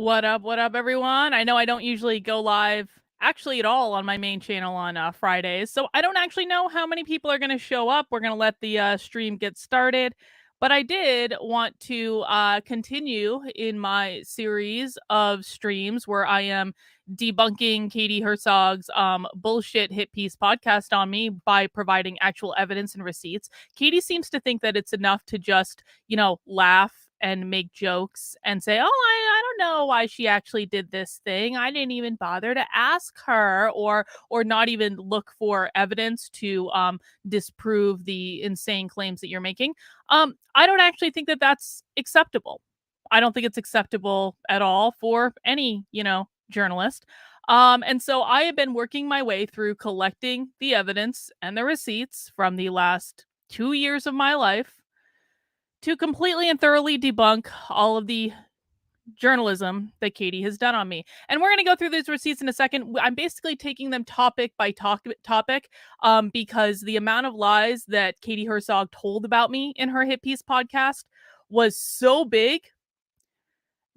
What up, everyone? I know I don't usually go live actually at all on my main channel on Fridays, so I don't actually know how many people are going to show up. We're going to let the stream get started, but I did want to continue in my series of streams where I am debunking Katie Herzog's bullshit hit piece podcast on me by providing actual evidence and receipts. Katie seems to think that it's enough to just, laugh and make jokes and say, "Oh, I don't know why she actually did this thing. I didn't even bother to ask her," or not even look for evidence to disprove the insane claims that you're making. I don't actually think that that's acceptable. I don't think it's acceptable at all for any, journalist. And so I have been working my way through collecting the evidence and the receipts from the last 2 years of my life to completely and thoroughly debunk all of the journalism that Katie has done on me. And we're going to go through these receipts in a second. I'm basically taking them topic by topic because the amount of lies that Katie Herzog told about me in her hit piece podcast was so big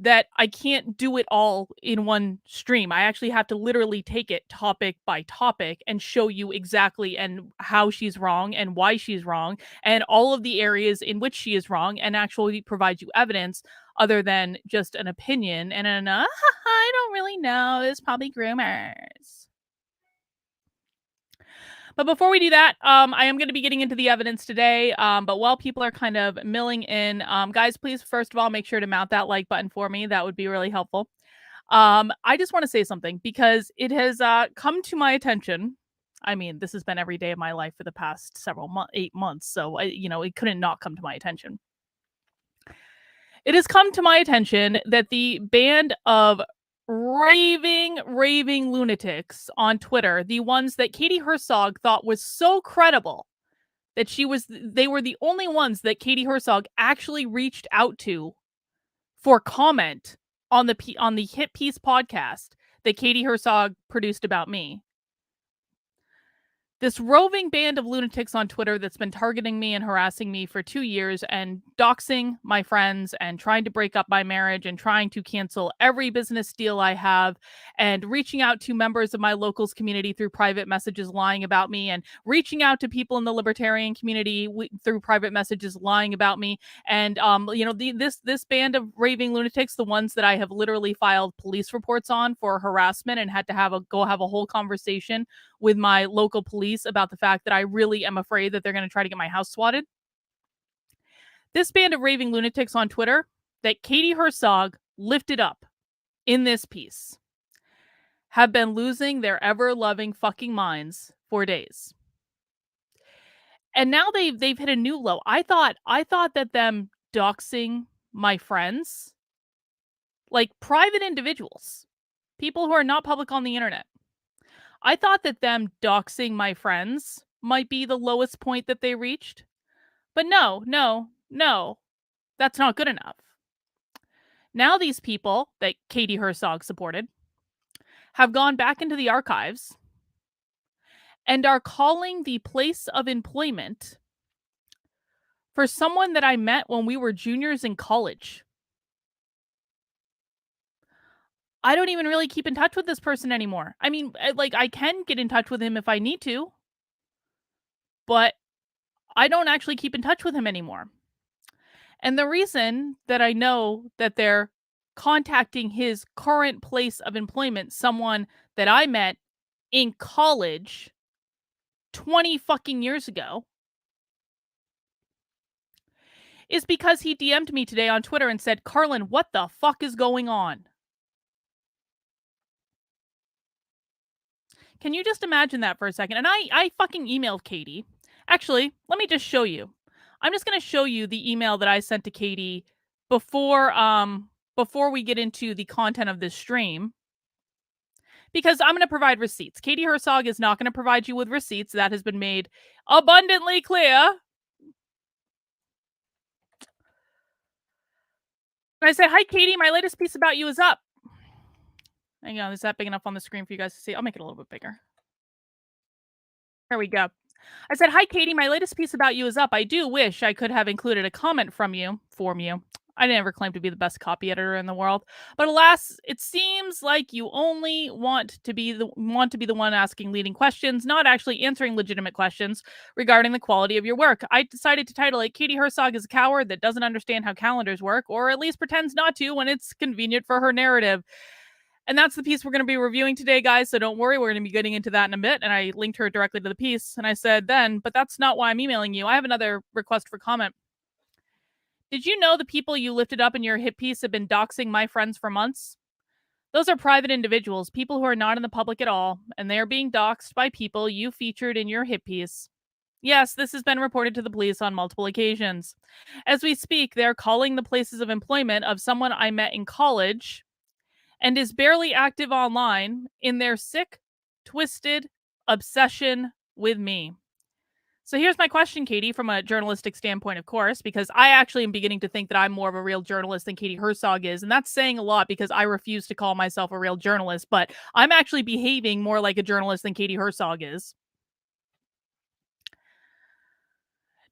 that I can't do it all in one stream. I actually have to literally take it topic by topic and show you exactly and how she's wrong and why she's wrong and all of the areas in which she is wrong and actually provide you evidence other than just an opinion and I don't really know, it's probably groomers. But before we do that, I am going to be getting into the evidence today. But while people are kind of milling in, guys, please, first of all, make sure to mount that like button for me. That would be really helpful. I just want to say something because it has come to my attention. I mean, this has been every day of my life for the past 8 months. So, it couldn't not come to my attention. It has come to my attention that the band of raving lunatics on Twitter, the ones that Katie Herzog thought was so credible that they were the only ones that Katie Herzog actually reached out to for comment on the hit piece podcast that Katie Herzog produced about me. This roving band of lunatics on Twitter that's been targeting me and harassing me for 2 years and doxing my friends and trying to break up my marriage and trying to cancel every business deal I have and reaching out to members of my locals community through private messages lying about me and reaching out to people in the libertarian community through private messages lying about me. And, this band of raving lunatics, the ones that I have literally filed police reports on for harassment and had to have a whole conversation with my local police about the fact that I really am afraid that they're going to try to get my house swatted. This band of raving lunatics on Twitter that Katie Herzog lifted up in this piece have been losing their ever-loving fucking minds for days. And now they've hit a new low. I thought that them doxing my friends, like private individuals, people who are not public on the internet, I thought that them doxing my friends might be the lowest point that they reached. But no, that's not good enough. Now these people that Katie Herzog supported have gone back into the archives and are calling the place of employment for someone that I met when we were juniors in college. I don't even really keep in touch with this person anymore. I mean, I can get in touch with him if I need to, but I don't actually keep in touch with him anymore. And the reason that I know that they're contacting his current place of employment, someone that I met in college 20 fucking years ago, is because he DM'd me today on Twitter and said, "Carlin, what the fuck is going on?" Can you just imagine that for a second? And I fucking emailed Katie. Actually, let me just show you. I'm just going to show you the email that I sent to Katie before we get into the content of this stream, because I'm going to provide receipts. Katie Herzog is not going to provide you with receipts. That has been made abundantly clear. I said, "Hi, Katie. My latest piece about you is up." Hang on. Is that big enough on the screen for you guys to see? I'll make it a little bit bigger. There we go. I said, "Hi, Katie. My latest piece about you is up. I do wish I could have included a comment from you. I never claimed to be the best copy editor in the world, but alas, it seems like you only want to be the one asking leading questions, not actually answering legitimate questions regarding the quality of your work. I decided to title it "Katie Herzog is a coward that doesn't understand how calendars work, or at least pretends not to when it's convenient for her narrative." And that's the piece we're going to be reviewing today, guys. So don't worry, we're going to be getting into that in a bit. And I linked her directly to the piece. And I said then, but that's not why I'm emailing you. I have another request for comment. Did you know the people you lifted up in your hit piece have been doxing my friends for months? Those are private individuals, people who are not in the public at all, and they are being doxed by people you featured in your hit piece. Yes, this has been reported to the police on multiple occasions. As we speak, they're calling the places of employment of someone I met in college and is barely active online in their sick, twisted obsession with me. So here's my question, Katie, from a journalistic standpoint, of course, because I actually am beginning to think that I'm more of a real journalist than Katie Herzog is. And that's saying a lot because I refuse to call myself a real journalist, but I'm actually behaving more like a journalist than Katie Herzog is.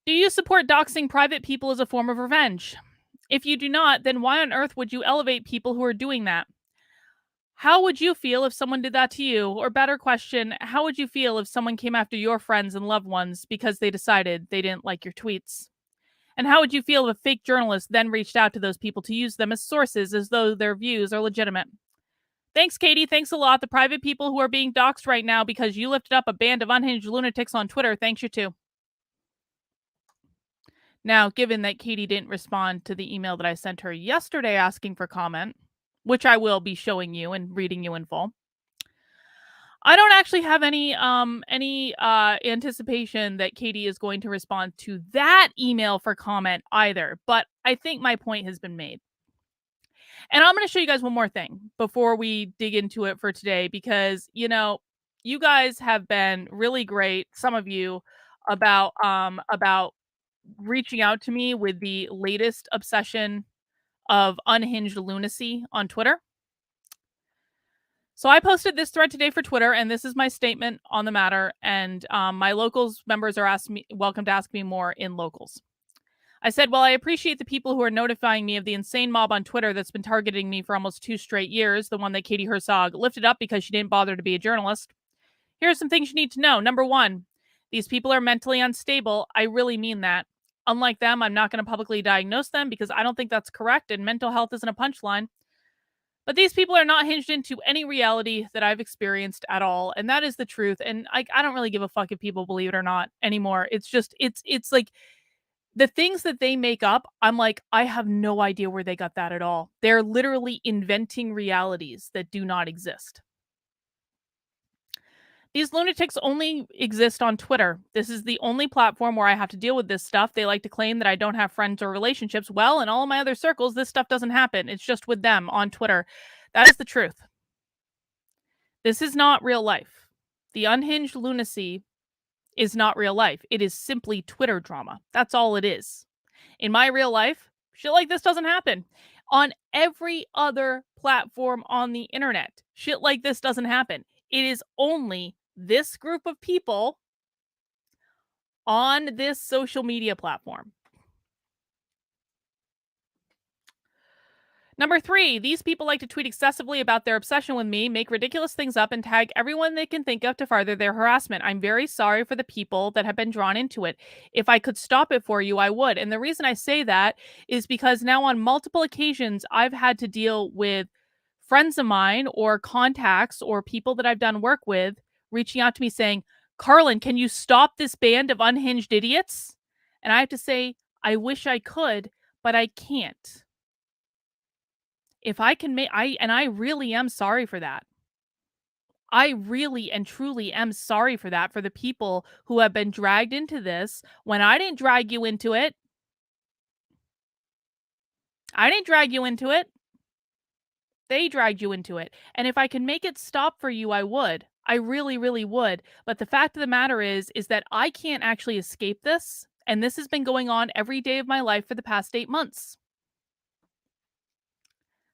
Do you support doxing private people as a form of revenge? If you do not, then why on earth would you elevate people who are doing that? How would you feel if someone did that to you? Or better question, how would you feel if someone came after your friends and loved ones because they decided they didn't like your tweets? And how would you feel if a fake journalist then reached out to those people to use them as sources as though their views are legitimate? Thanks, Katie. Thanks a lot. The private people who are being doxxed right now because you lifted up a band of unhinged lunatics on Twitter, thanks you too. Now, given that Katie didn't respond to the email that I sent her yesterday asking for comment, which I will be showing you and reading you in full, I don't actually have any anticipation that Katie is going to respond to that email for comment either, but I think my point has been made. And I'm going to show you guys one more thing before we dig into it for today, because, you know, you guys have been really great, some of you, about reaching out to me with the latest obsession of unhinged lunacy on Twitter. So I posted this thread today for Twitter, and this is my statement on the matter. And my locals members are welcome to ask me more in locals. I said, well, I appreciate the people who are notifying me of the insane mob on Twitter that's been targeting me for almost 2 straight years, the one that Katie Herzog lifted up because she didn't bother to be a journalist. Here are some things you need to know. Number one, these people are mentally unstable. I really mean that. Unlike them, I'm not going to publicly diagnose them because I don't think that's correct, and mental health isn't a punchline. But these people are not hinged into any reality that I've experienced at all. And that is the truth. And I don't really give a fuck if people believe it or not anymore. It's just, it's like the things that they make up. I'm like, I have no idea where they got that at all. They're literally inventing realities that do not exist. These lunatics only exist on Twitter. This is the only platform where I have to deal with this stuff. They like to claim that I don't have friends or relationships. Well, in all of my other circles, this stuff doesn't happen. It's just with them on Twitter. That is the truth. This is not real life. The unhinged lunacy is not real life. It is simply Twitter drama. That's all it is. In my real life, shit like this doesn't happen. On every other platform on the internet, shit like this doesn't happen. It is only this group of people on this social media platform. Number 3, these people like to tweet excessively about their obsession with me, make ridiculous things up, and tag everyone they can think of to further their harassment. I'm very sorry for the people that have been drawn into it. If I could stop it for you, I would. And the reason I say that is because now on multiple occasions, I've had to deal with friends of mine or contacts or people that I've done work with reaching out to me saying, Carlin, can you stop this band of unhinged idiots? And I have to say, I wish I could, but I can't. If I can make, I really am sorry for that. I really and truly am sorry for that, for the people who have been dragged into this when I didn't drag you into it. I didn't drag you into it. They dragged you into it. And if I can make it stop for you, I would. I really, really would. But the fact of the matter is that I can't actually escape this. And this has been going on every day of my life for the past 8 months.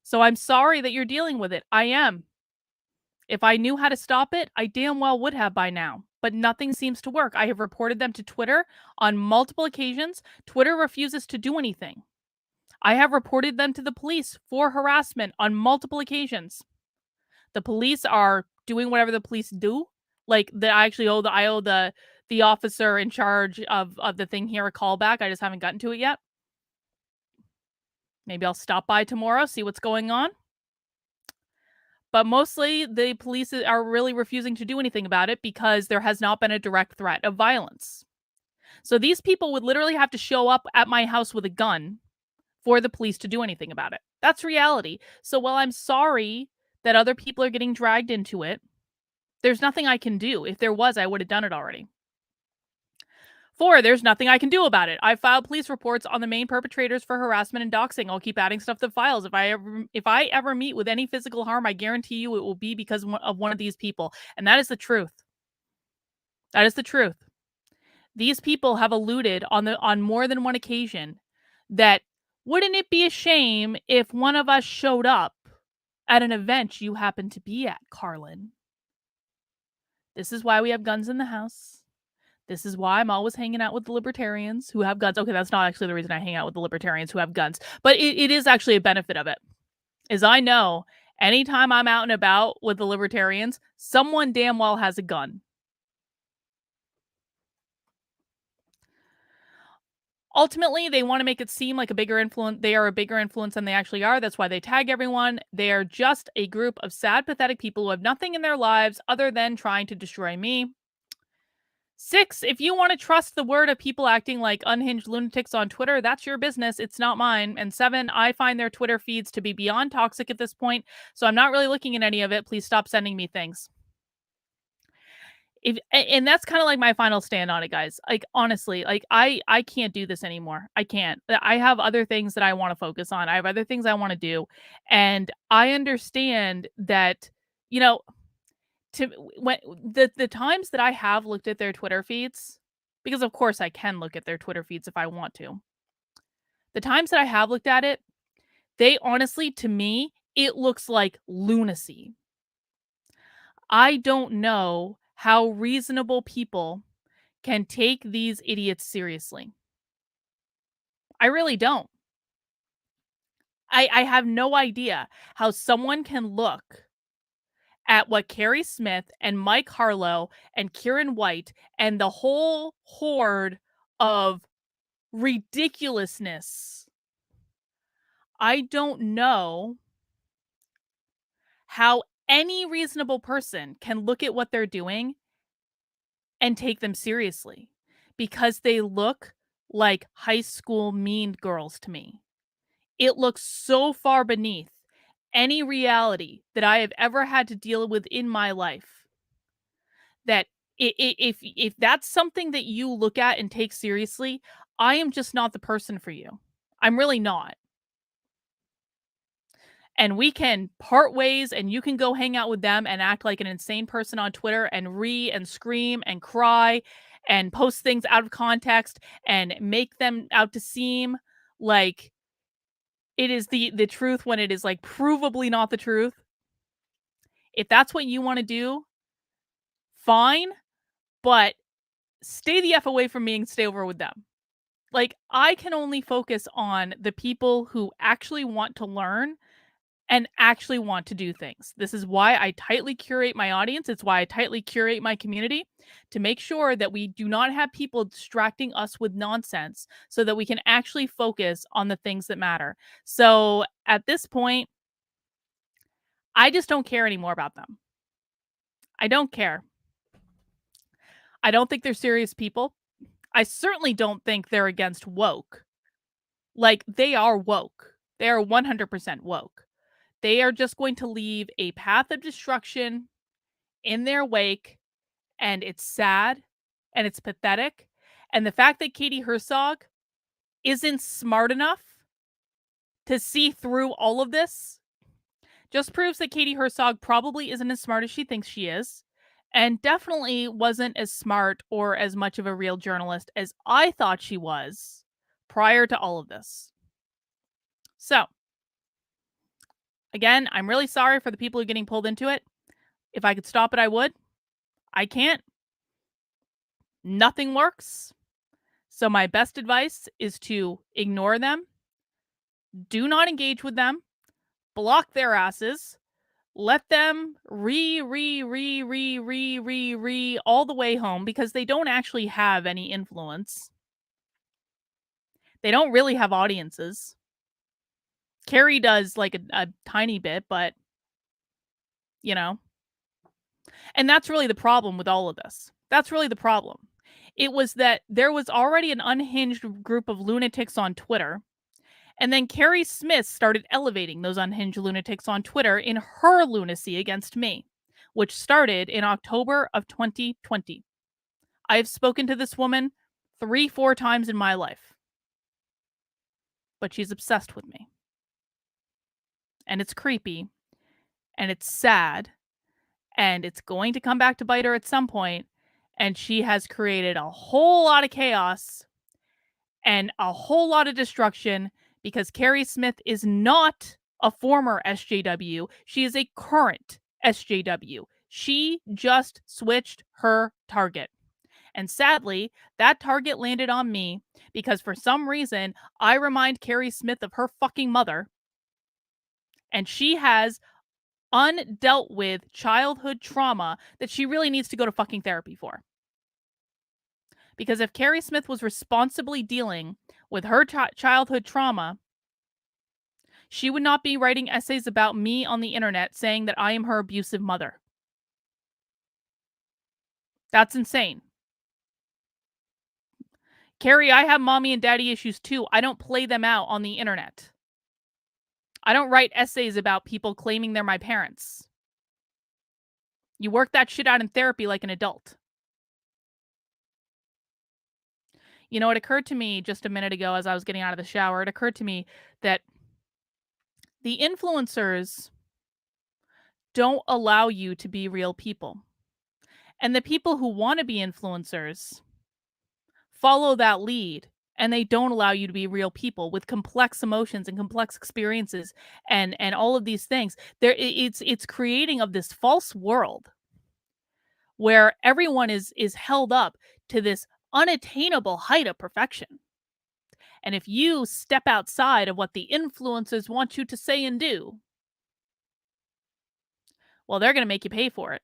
So I'm sorry that you're dealing with it. I am. If I knew how to stop it, I damn well would have by now. But nothing seems to work. I have reported them to Twitter on multiple occasions. Twitter refuses to do anything. I have reported them to the police for harassment on multiple occasions. The police are doing whatever the police do. Like, I owe the officer in charge of the thing here a callback. I just haven't gotten to it yet. Maybe I'll stop by tomorrow, see what's going on. But mostly the police are really refusing to do anything about it because there has not been a direct threat of violence. So these people would literally have to show up at my house with a gun for the police to do anything about it. That's reality. So while I'm sorry that other people are getting dragged into it, there's nothing I can do. If there was, I would have done it already. 4, there's nothing I can do about it. I filed police reports on the main perpetrators for harassment and doxing. I'll keep adding stuff to files. If I ever meet with any physical harm, I guarantee you it will be because of one of these people. And that is the truth. That is the truth. These people have alluded on more than one occasion that wouldn't it be a shame if one of us showed up at an event you happen to be at, Carlin? This is why we have guns in the house. This is why I'm always hanging out with the libertarians who have guns. Okay, that's not actually the reason I hang out with the libertarians who have guns, but it is actually a benefit of it. Is I know anytime I'm out and about with the libertarians, someone damn well has a gun. Ultimately, they want to make it seem like a bigger influence. They are a bigger influence than they actually are. That's why they tag everyone. They are just a group of sad, pathetic people who have nothing in their lives other than trying to destroy me. 6, if you want to trust the word of people acting like unhinged lunatics on Twitter, that's your business. It's not mine. And 7, I find their Twitter feeds to be beyond toxic at this point, so I'm not really looking at any of it. Please stop sending me things. And that's kind of like my final stand on it, guys. Like, honestly, like I can't do this anymore. I can't. I have other things that I want to focus on. I have other things I want to do. And I understand that, you know, when the times that I have looked at their Twitter feeds, because of course I can look at their Twitter feeds if I want to. The times that I have looked at it, they honestly, to me, it looks like lunacy. I don't know how reasonable people can take these idiots seriously. I really don't. I have no idea how someone can look at what Carrie Smith and Mike Harlow and Kieran White and the whole horde of ridiculousness. I don't know how any reasonable person can look at what they're doing and take them seriously, because they look like high school mean girls to me. It looks so far beneath any reality that I have ever had to deal with in my life that if that's something that you look at and take seriously, I am just not the person for you. I'm really not. And we can part ways and you can go hang out with them and act like an insane person on Twitter and and scream and cry and post things out of context and make them out to seem like it is the truth when it is like provably not the truth. If that's what you want to do, fine, but stay the F away from me and stay over with them. Like, I can only focus on the people who actually want to learn and actually want to do things. This is why I tightly curate my audience. It's why I tightly curate my community, to make sure that we do not have people distracting us with nonsense so that we can actually focus on the things that matter. So at this point, I just don't care anymore about them. I don't care. I don't think they're serious people. I certainly don't think they're against woke. Like, they are woke. They are 100% woke. They are just going to leave a path of destruction in their wake, and it's sad and it's pathetic. And the fact that Katie Herzog isn't smart enough to see through all of this just proves that Katie Herzog probably isn't as smart as she thinks she is, and definitely wasn't as smart or as much of a real journalist as I thought she was prior to all of this. So, again, I'm really sorry for the people who are getting pulled into it. If I could stop it, I would. I can't. Nothing works. So my best advice is to ignore them, Do not engage with them. Block their asses. Let them all the way home, because they don't actually have any influence. They don't really have audiences. Carrie does like a tiny bit, but you know. And that's really the problem with all of this. That's really the problem. It was that there was already an unhinged group of lunatics on Twitter. And then Carrie Smith started elevating those unhinged lunatics on Twitter in her lunacy against me, which started in October of 2020. I've spoken to this woman 3-4 times in my life, but she's obsessed with me. And it's creepy, and it's sad, and it's going to come back to bite her at some point. And she has created a whole lot of chaos and a whole lot of destruction, because Carrie Smith is not a former SJW. She is a current SJW. She just switched her target. And sadly, that target landed on me because for some reason, I remind Carrie Smith of her fucking mother. And she has undealt with childhood trauma that she really needs to go to fucking therapy for. Because if Carrie Smith was responsibly dealing with her childhood trauma, she would not be writing essays about me on the internet saying that I am her abusive mother. That's insane. Carrie, I have mommy and daddy issues too. I don't play them out on the internet. I don't write essays about people claiming they're my parents. You work that shit out in therapy like an adult. You know, it occurred to me just a minute ago as I was getting out of the shower, it occurred to me that the influencers don't allow you to be real people. And the people who want to be influencers follow that lead, and they don't allow you to be real people with complex emotions and complex experiences and all of these things. It's creating of this false world where everyone is held up to this unattainable height of perfection. And if you step outside of what the influencers want you to say and do, well, they're going to make you pay for it.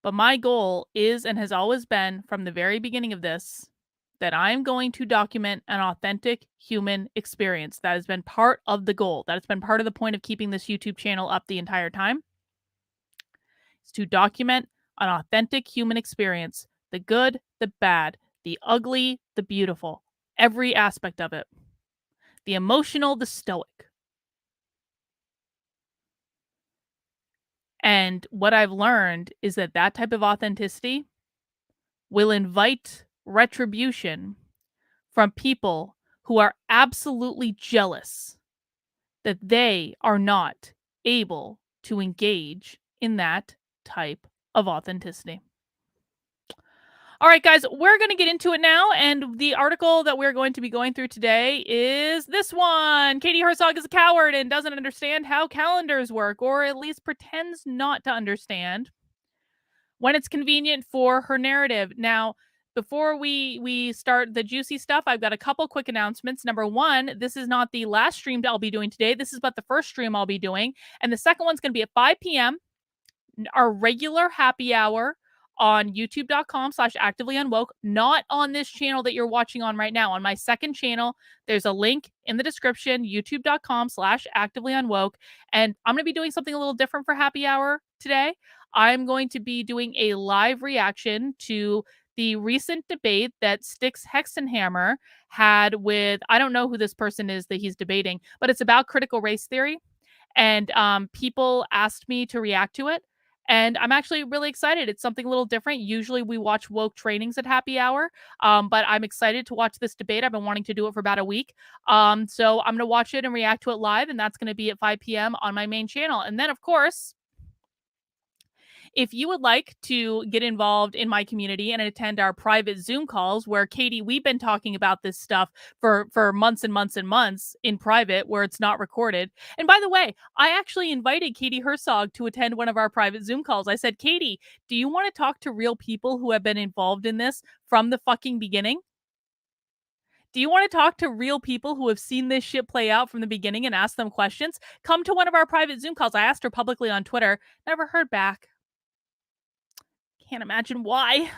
But my goal is and has always been from the very beginning of this that I'm going to document an authentic human experience. That has been part of the goal. That has been part of the point of keeping this YouTube channel up the entire time. It's to document an authentic human experience. The good, the bad, the ugly, the beautiful. Every aspect of it. The emotional, the stoic. And what I've learned is that that type of authenticity will invite retribution from people who are absolutely jealous that they are not able to engage in that type of authenticity. All right, guys, we're going to get into it now. And the article that we're going to be going through today is this one. Katie Herzog is a coward and doesn't understand how calendars work, or at least pretends not to understand when it's convenient for her narrative. Now, before we start the juicy stuff, I've got a couple quick announcements. Number one, this is not the last stream I'll be doing today. This is but the first stream I'll be doing. And the second one's going to be at 5 p.m., our regular happy hour on youtube.com/activelyounwoke, not on this channel that you're watching on right now. On my second channel, there's a link in the description, youtube.com/activelyounwoke. And I'm going to be doing something a little different for happy hour today. I'm going to be doing a live reaction to the recent debate that Styx Hexenhammer had with, I don't know who this person is that he's debating, but it's about critical race theory. And people asked me to react to it. And I'm actually really excited. It's something a little different. Usually we watch woke trainings at happy hour, but I'm excited to watch this debate. I've been wanting to do it for about a week. So I'm going to watch it and react to it live, and that's going to be at 5 p.m. on my main channel. And then, of course, if you would like to get involved in my community and attend our private Zoom calls where, Katie, we've been talking about this stuff for months and months and months in private where it's not recorded. And by the way, I actually invited Katie Herzog to attend one of our private Zoom calls. I said, Katie, do you want to talk to real people who have been involved in this from the fucking beginning? Do you want to talk to real people who have seen this shit play out from the beginning and ask them questions? Come to one of our private Zoom calls. I asked her publicly on Twitter. Never heard back. Can't imagine why.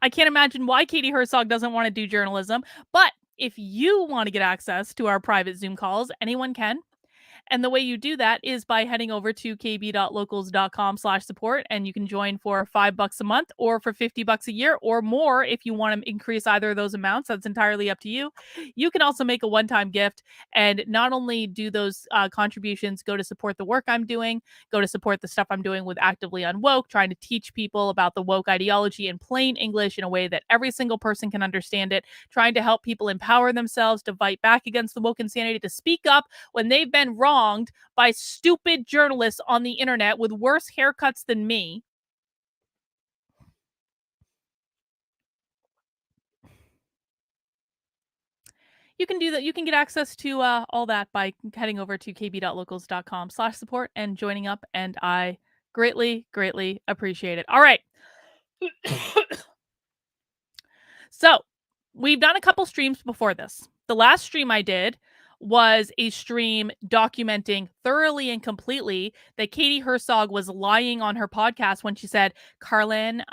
I can't imagine why Katie Herzog doesn't want to do journalism. But if you want to get access to our private Zoom calls, anyone can. And the way you do that is by heading over to kb.locals.com/support, and you can join for $5 a month or for $50 a year or more if you want to increase either of those amounts. That's entirely up to you. You can also make a one-time gift, and not only do those contributions go to support the work I'm doing, go to support the stuff I'm doing with Actively Unwoke, trying to teach people about the woke ideology in plain English in a way that every single person can understand it, trying to help people empower themselves to fight back against the woke insanity, to speak up when they've been wronged by stupid journalists on the internet with worse haircuts than me. You can do that. You can get access to all that by heading over to kb.locals.com/support and joining up. And I greatly, greatly appreciate it. All right. So we've done a couple streams before this. The last stream I did was a stream documenting thoroughly and completely that Katie Herzog was lying on her podcast when she said, Carlin,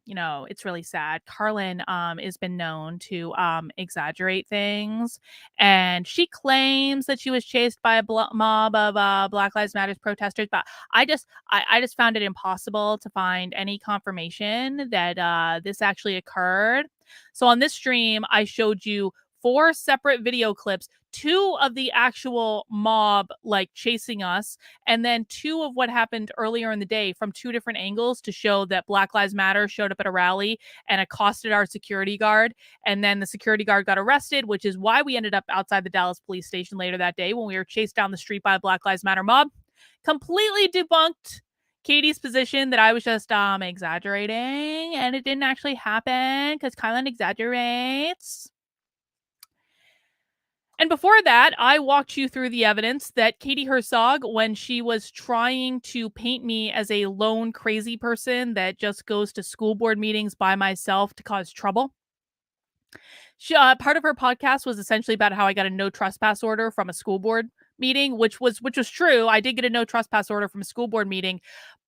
it's really sad. Carlin has been known to exaggerate things. And she claims that she was chased by a mob of Black Lives Matter protesters. But I just found it impossible to find any confirmation that this actually occurred. So on this stream, I showed you 4 separate video clips, 2 of the actual mob like chasing us, and then 2 of what happened earlier in the day from 2 different angles to show that Black Lives Matter showed up at a rally and accosted our security guard. And then the security guard got arrested, which is why we ended up outside the Dallas police station later that day when we were chased down the street by a Black Lives Matter mob. Completely debunked Katie's position that I was just exaggerating and it didn't actually happen because Kylan exaggerates. And before that, I walked you through the evidence that Katie Herzog, when she was trying to paint me as a lone crazy person that just goes to school board meetings by myself to cause trouble, part of her podcast was essentially about how I got a no trespass order from a school board meeting, which was true. I did get a no trespass order from a school board meeting.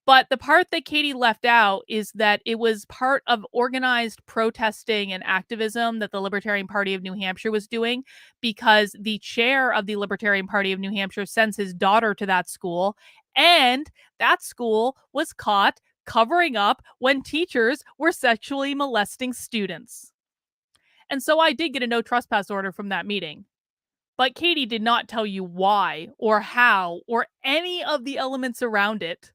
But the part that Katie left out is that it was part of organized protesting and activism that the Libertarian Party of New Hampshire was doing, because the chair of the Libertarian Party of New Hampshire sends his daughter to that school, and that school was caught covering up when teachers were sexually molesting students. And so I did get a no trespass order from that meeting. But Katie did not tell you why or how or any of the elements around it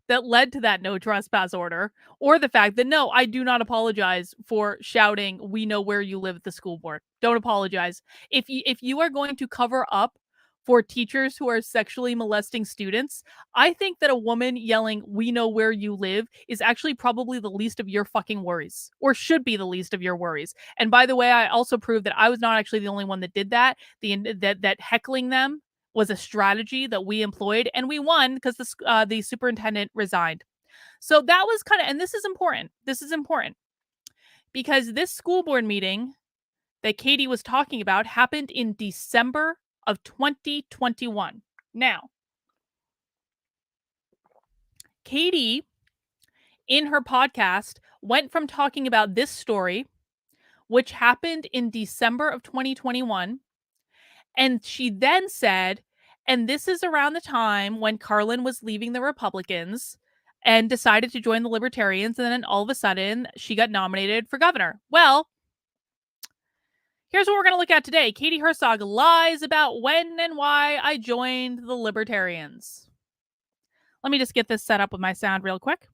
that led to that no trespass order, or the fact that, no, I do not apologize for shouting, "We know where you live" at the school board. Don't apologize. If you are going to cover up for teachers who are sexually molesting students, I think that a woman yelling, "We know where you live" is actually probably the least of your fucking worries, or should be the least of your worries. And by the way, I also proved that I was not actually the only one that did that. That heckling them was a strategy that we employed, and we won because the superintendent resigned. So that was kind of, and this is important. This is important because this school board meeting that Katie was talking about happened in December of 2021. Now, Katie, in her podcast, went from talking about this story, which happened in December of 2021, and she then said, and this is around the time when Carlin was leaving the Republicans and decided to join the Libertarians, and then all of a sudden she got nominated for governor. Well, here's what we're going to look at today. Katie Herzog lies about when and why I joined the Libertarians. Let me just get this set up with my sound real quick.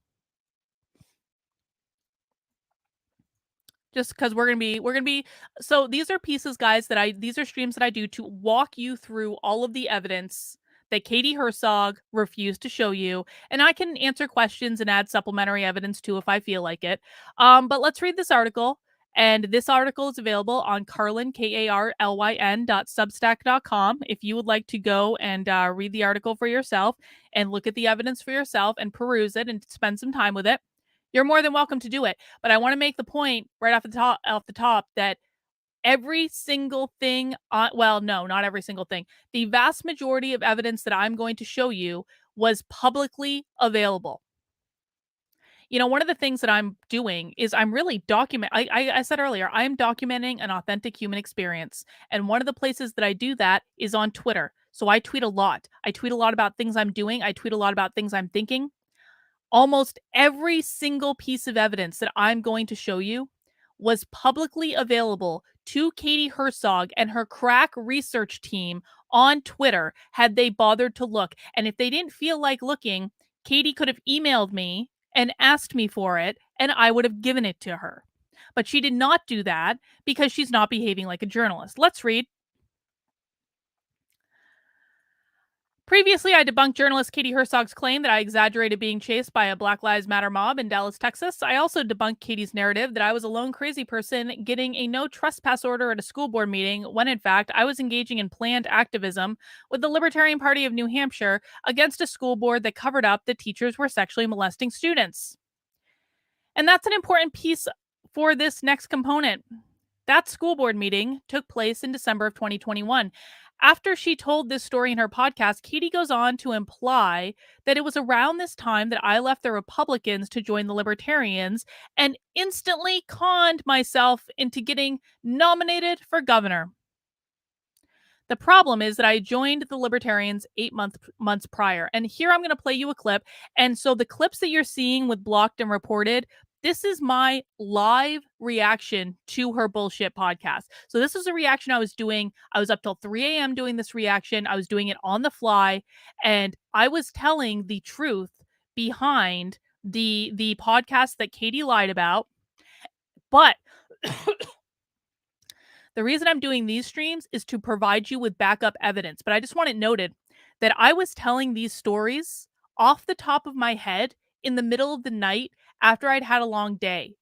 Just because we're gonna be so these are pieces, guys, these are streams that I do to walk you through all of the evidence that Katie Herzog refused to show you, and I can answer questions and add supplementary evidence too if I feel like it. But let's read this article, and this article is available on Carlin, KARLYN.substack.com. If you would like to go and read the article for yourself and look at the evidence for yourself and peruse it and spend some time with it, you're more than welcome to do it. But I want to make the point right off the top that every single thing, well, no, not every single thing. The vast majority of evidence that I'm going to show you was publicly available. You know, one of the things that I'm doing is I'm really I said earlier, I'm documenting an authentic human experience. And one of the places that I do that is on Twitter. So I tweet a lot. I tweet a lot about things I'm doing. I tweet a lot about things I'm thinking. Almost every single piece of evidence that I'm going to show you was publicly available to Katie Herzog and her crack research team on Twitter had they bothered to look. And if they didn't feel like looking, Katie could have emailed me and asked me for it, and I would have given it to her. But she did not do that because she's not behaving like a journalist. Let's read. Previously, I debunked journalist Katie Herzog's claim that I exaggerated being chased by a Black Lives Matter mob in Dallas, Texas. I also debunked Katie's narrative that I was a lone crazy person getting a no trespass order at a school board meeting when, in fact, I was engaging in planned activism with the Libertarian Party of New Hampshire against a school board that covered up that teachers were sexually molesting students. And that's an important piece for this next component. That school board meeting took place in December of 2021. After she told this story in her podcast, Katie goes on to imply that it was around this time that I left the Republicans to join the Libertarians and instantly conned myself into getting nominated for governor. The problem is that I joined the Libertarians 8 months prior. And here I'm going to play you a clip. And so the clips that you're seeing with blocked and reported, this is my live reaction to her bullshit podcast. So this is a reaction I was doing. I was up till 3 a.m. doing this reaction. I was doing it on the fly. And I was telling the truth behind the podcast that Katie lied about. But the reason I'm doing these streams is to provide you with backup evidence. But I just want it noted that I was telling these stories off the top of my head in the middle of the night after I'd had a long day.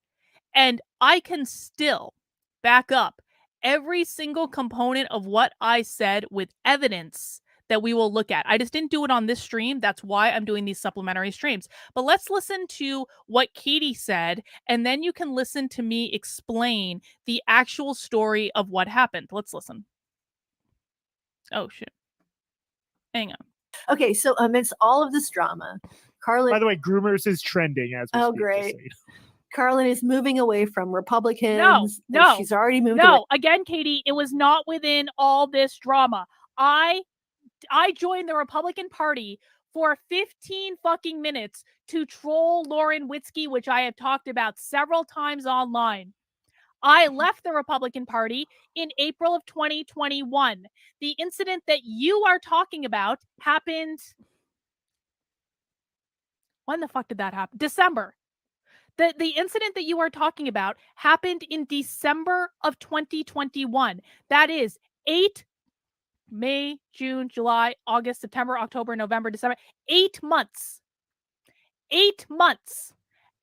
And I can still back up every single component of what I said with evidence that we will look at. I just didn't do it on this stream. That's why I'm doing these supplementary streams. But let's listen to what Katie said, and then you can listen to me explain the actual story of what happened. Let's listen. Oh, shit. Hang on. Okay, so amidst all of this drama, Carlin... By the way, groomers is trending as we speak. Great. Carlin is moving away from Republicans. No. She's already moved away. No, again, Katie, it was not within all this drama. I joined the Republican Party for 15 fucking minutes to troll Lauren Witzke, which I have talked about several times online. I left the Republican Party in April of 2021. The incident that you are talking about happened... When the fuck did that happen? December. The incident that you are talking about happened in December of 2021. That is May, June, July, August, September, October, November, December. 8 months. 8 months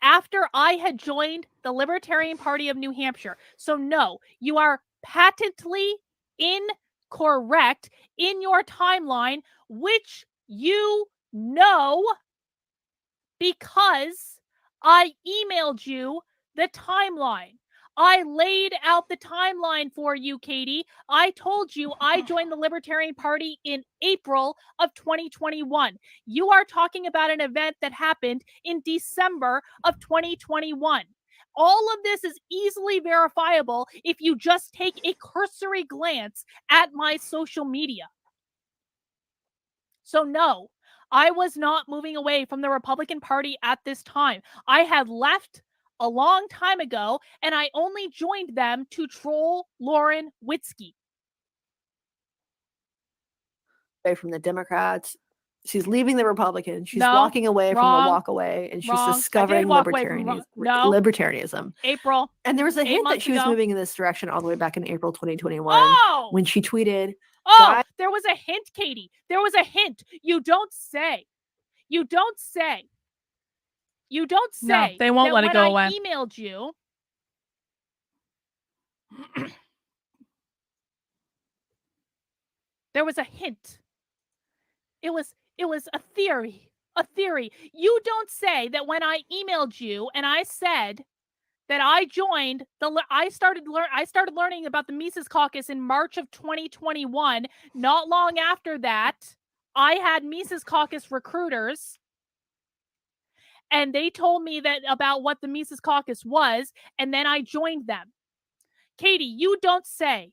after I had joined the Libertarian Party of New Hampshire. So no, you are patently incorrect in your timeline, which you know because I emailed you the timeline. I laid out the timeline for you, Katie. I told you I joined the Libertarian Party in April of 2021. You are talking about an event that happened in December of 2021. All of this is easily verifiable if you just take a cursory glance at my social media. So no, I was not moving away from the Republican Party at this time. I had left a long time ago, and I only joined them to troll Lauren Witzke. Away from the Democrats. She's leaving the Republicans. She's walking away from a walk away, and she's discovering libertarianism. April. And there was a hint that she was moving in this direction all the way back in April 2021 when she tweeted. There was a hint, Katie. There was a hint. You don't say. You don't say. You don't say. No, they won't let it go away. I emailed you. There was a hint. It was a theory. A theory. You don't say that when I emailed you and I said that I joined I started learning about the Mises Caucus in March of 2021. Not long after that, I had Mises Caucus recruiters, and they told me that about what the Mises Caucus was, and then I joined them. Katie, you don't say.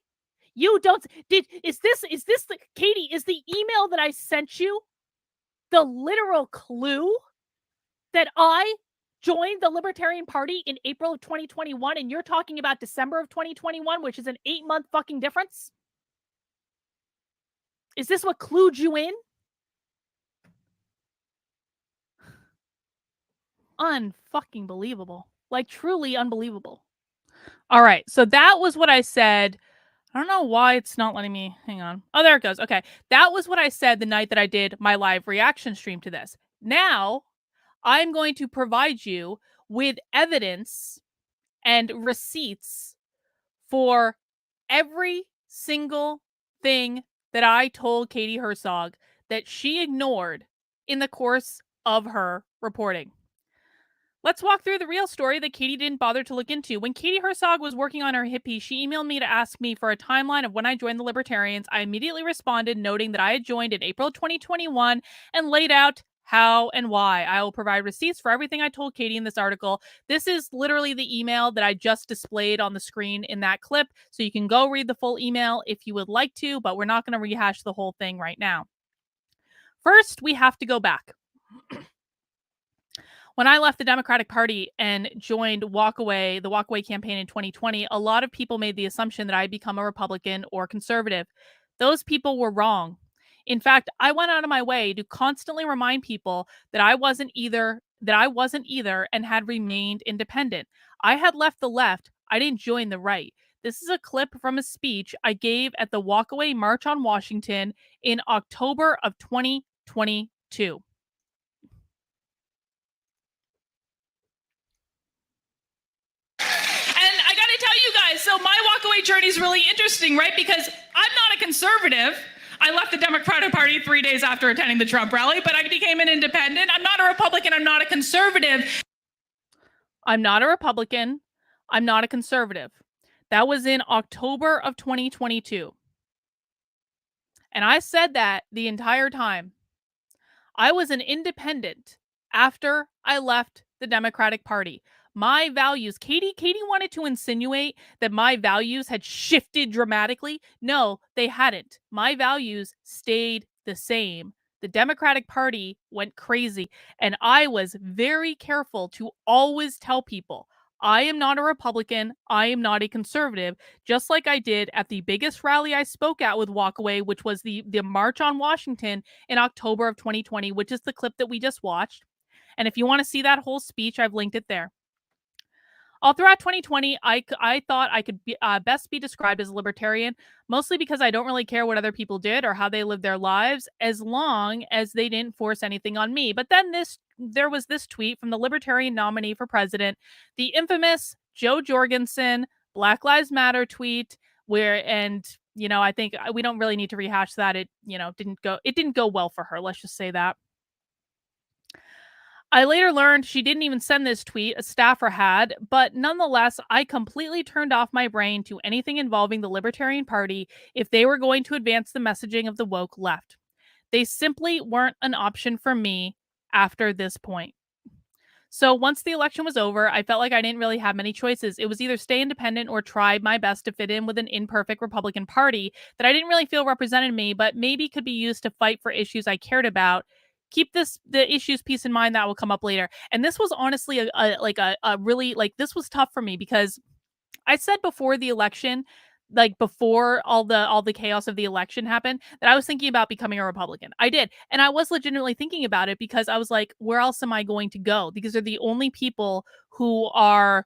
You don't. Is this the Katie? Is the email that I sent you the literal clue that I joined the Libertarian Party in April of 2021, and you're talking about December of 2021, which is an 8-month fucking difference? Is this what clued you in? Unfucking believable. Like, truly unbelievable. All right, so that was what I said. I don't know why it's not letting me. Hang on. Oh, there it goes. Okay, that was what I said the night that I did my live reaction stream to this. Now, I'm going to provide you with evidence and receipts for every single thing that I told Katie Herzog that she ignored in the course of her reporting. Let's walk through the real story that Katie didn't bother to look into. When Katie Herzog was working on her hippie, she emailed me to ask me for a timeline of when I joined the Libertarians. I immediately responded, noting that I had joined in April 2021 and laid out how and why. I will provide receipts for everything I told Katie in this article. This is literally the email that I just displayed on the screen in that clip, so you can go read the full email if you would like to, but we're not going to rehash the whole thing right now. First, we have to go back. When I left the Democratic Party and joined the Walkaway campaign in 2020, a lot of people made the assumption that I'd become a Republican or conservative. Those people were wrong. In fact, I went out of my way to constantly remind people that I wasn't either and had remained independent. I had left the left. I didn't join the right. This is a clip from a speech I gave at the Walkaway March on Washington in October of 2022. So my walkaway journey is really interesting, right? Because I'm not a conservative. I left the Democratic Party 3 days after attending the Trump rally, but I became an independent. I'm not a Republican. I'm not a conservative. I'm not a Republican. I'm not a conservative. That was in October of 2022. And I said that the entire time. I was an independent after I left the Democratic Party. My values, Katie wanted to insinuate that my values had shifted dramatically. No, they hadn't. My values stayed the same. The Democratic Party went crazy, and I was very careful to always tell people, I am not a Republican. I am not a conservative, just like I did at the biggest rally I spoke at with Walkaway, which was the March on Washington in October of 2020, which is the clip that we just watched. And if you want to see that whole speech, I've linked it there. All throughout 2020, I thought I could best be described as a libertarian, mostly because I don't really care what other people did or how they lived their lives, as long as they didn't force anything on me. But then there was this tweet from the Libertarian nominee for president, the infamous Joe Jorgensen Black Lives Matter tweet, I think we don't really need to rehash that. It didn't go well for her. Let's just say that. I later learned she didn't even send this tweet, a staffer had, but nonetheless, I completely turned off my brain to anything involving the Libertarian Party if they were going to advance the messaging of the woke left. They simply weren't an option for me after this point. So once the election was over, I felt like I didn't really have many choices. It was either stay independent or try my best to fit in with an imperfect Republican Party that I didn't really feel represented me, but maybe could be used to fight for issues I cared about. Keep the issues piece in mind that will come up later. And this was honestly this was tough for me because I said before the election, like before all the chaos of the election happened, that I was thinking about becoming a Republican. I did. And I was legitimately thinking about it because I was like, where else am I going to go? Because they're the only people they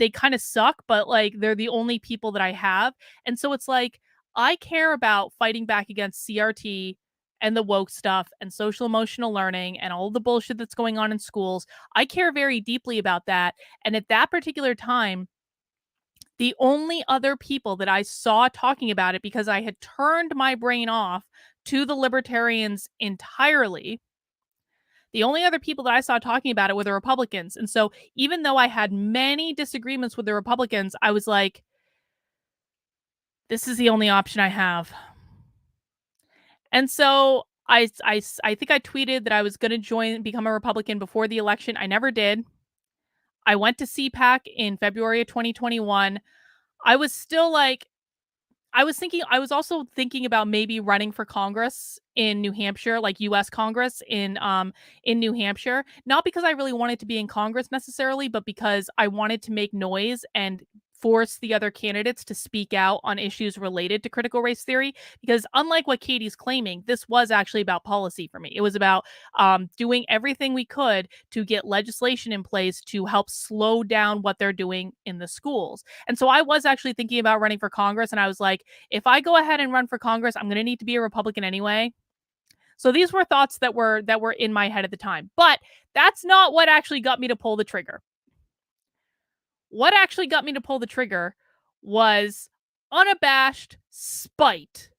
kind of suck, but like they're the only people that I have. And so it's like, I care about fighting back against CRT and the woke stuff and social emotional learning and all the bullshit that's going on in schools. I care very deeply about that. And at that particular time, the only other people that I saw talking about it, because I had turned my brain off to the libertarians entirely, The only other people that I saw talking about it were the Republicans. And so even though I had many disagreements with the Republicans, I was like, this is the only option I have. And so I think I tweeted that I was going to become a Republican before the election. I never did. I went to CPAC in February of 2021. I was still like, I was also thinking about maybe running for Congress in New Hampshire, like U.S. Congress in New Hampshire. Not because I really wanted to be in Congress necessarily, but because I wanted to make noise and force the other candidates to speak out on issues related to critical race theory. Because unlike what Katie's claiming, this was actually about policy for me. It was about doing everything we could to get legislation in place to help slow down what they're doing in the schools. And so I was actually thinking about running for Congress, and I was like, if I go ahead and run for Congress, I'm going to need to be a Republican anyway. So these were thoughts that were in my head at the time. But that's not what actually got me to pull the trigger. What actually got me to pull the trigger was unabashed spite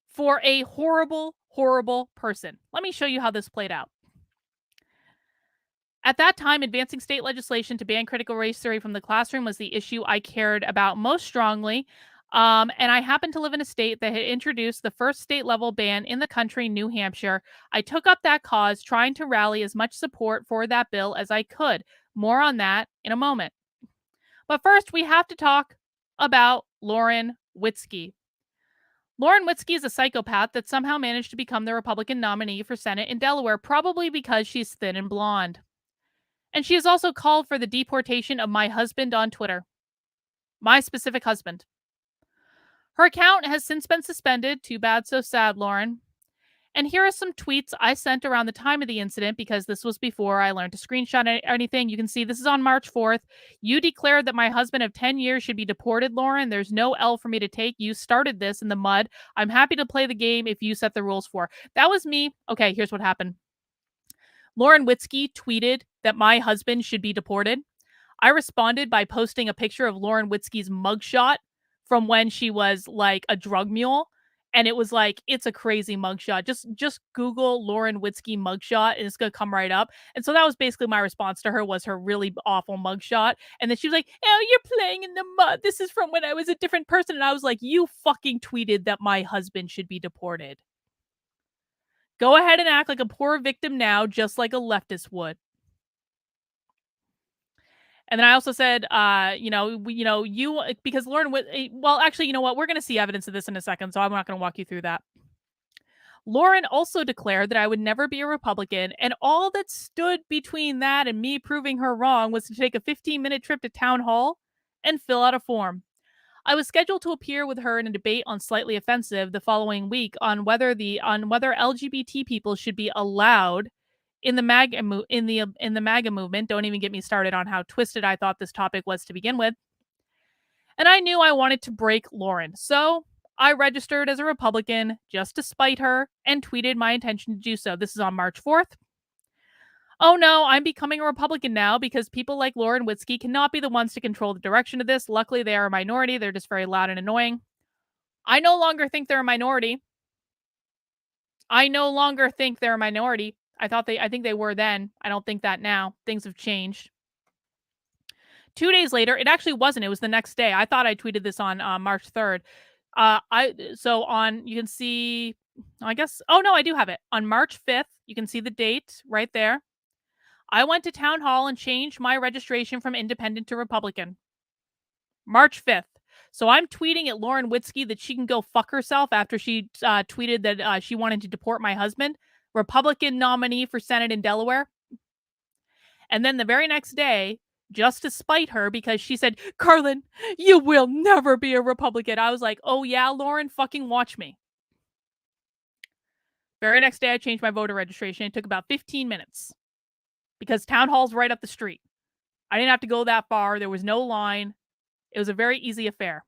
for a horrible, horrible person. Let me show you how this played out. At that time, advancing state legislation to ban critical race theory from the classroom was the issue I cared about most strongly. And I happened to live in a state that had introduced the first state-level ban in the country, New Hampshire. I took up that cause, trying to rally as much support for that bill as I could. More on that in a moment. But first, we have to talk about Lauren Witzke. Lauren Witzke is a psychopath that somehow managed to become the Republican nominee for Senate in Delaware, probably because she's thin and blonde. And she has also called for the deportation of my husband on Twitter. My specific husband. Her account has since been suspended. Too bad, so sad, Lauren. And here are some tweets I sent around the time of the incident, because this was before I learned to screenshot anything. You can see this is on March 4th. You declared that my husband of 10 years should be deported, Lauren. There's no L for me to take. You started this in the mud. I'm happy to play the game if you set the rules for. That was me. Okay, here's what happened. Lauren Witzke tweeted that my husband should be deported. I responded by posting a picture of Lauren Witzke's mugshot from when she was like a drug mule. And it was like, it's a crazy mugshot. Just Google Lauren Witzke mugshot and it's going to come right up. And so that was basically my response to her, was her really awful mugshot. And then she was like, oh, you're playing in the mud. This is from when I was a different person. And I was like, you fucking tweeted that my husband should be deported. Go ahead and act like a poor victim now, just like a leftist would. And then I also said, because Lauren, well, actually, you know what? We're going to see evidence of this in a second, so I'm not going to walk you through that. Lauren also declared that I would never be a Republican, and all that stood between that and me proving her wrong was to take a 15-minute trip to town hall and fill out a form. I was scheduled to appear with her in a debate on Slightly Offensive the following week on whether LGBT people should be allowed in the MAGA movement. Don't even get me started on how twisted I thought this topic was to begin with. And I knew I wanted to break Lauren, so I registered as a Republican just to spite her and tweeted my intention to do so. This is on March 4th. Oh no, I'm becoming a Republican now because people like Lauren Witzke cannot be the ones to control the direction of this. Luckily, they are a minority. They're just very loud and annoying. I no longer think they're a minority. I think they were then. I don't think that now. Things have changed. 2 days later, it actually wasn't. It was the next day. I thought I tweeted this on March 3rd. You can see, I guess, oh no, I do have it. On March 5th, you can see the date right there. I went to town hall and changed my registration from independent to Republican. March 5th. So I'm tweeting at Lauren Witzke that she can go fuck herself after she tweeted that she wanted to deport my husband, Republican nominee for Senate in Delaware. And then the very next day, just to spite her, because she said, Carlin, you will never be a Republican. I was like, oh yeah, Lauren, fucking watch me. Very next day, I changed my voter registration. It took about 15 minutes because town hall's right up the street. I didn't have to go that far. There was no line. It was a very easy affair.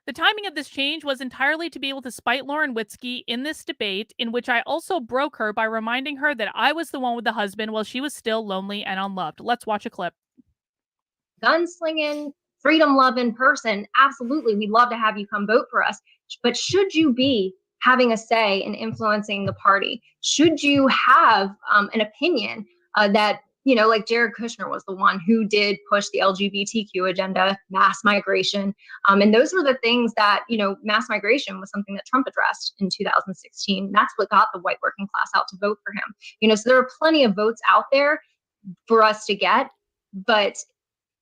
The timing of this change was entirely to be able to spite Lauren Witzke in this debate, in which I also broke her by reminding her that I was the one with the husband while she was still lonely and unloved. Let's watch a clip. Gunslinging, freedom-loving person, absolutely, we'd love to have you come vote for us. But should you be having a say in influencing the party? Should you have an opinion that, like Jared Kushner was the one who did push the LGBTQ agenda, mass migration. And those were the things that, mass migration was something that Trump addressed in 2016. That's what got the white working class out to vote for him. So there are plenty of votes out there for us to get, but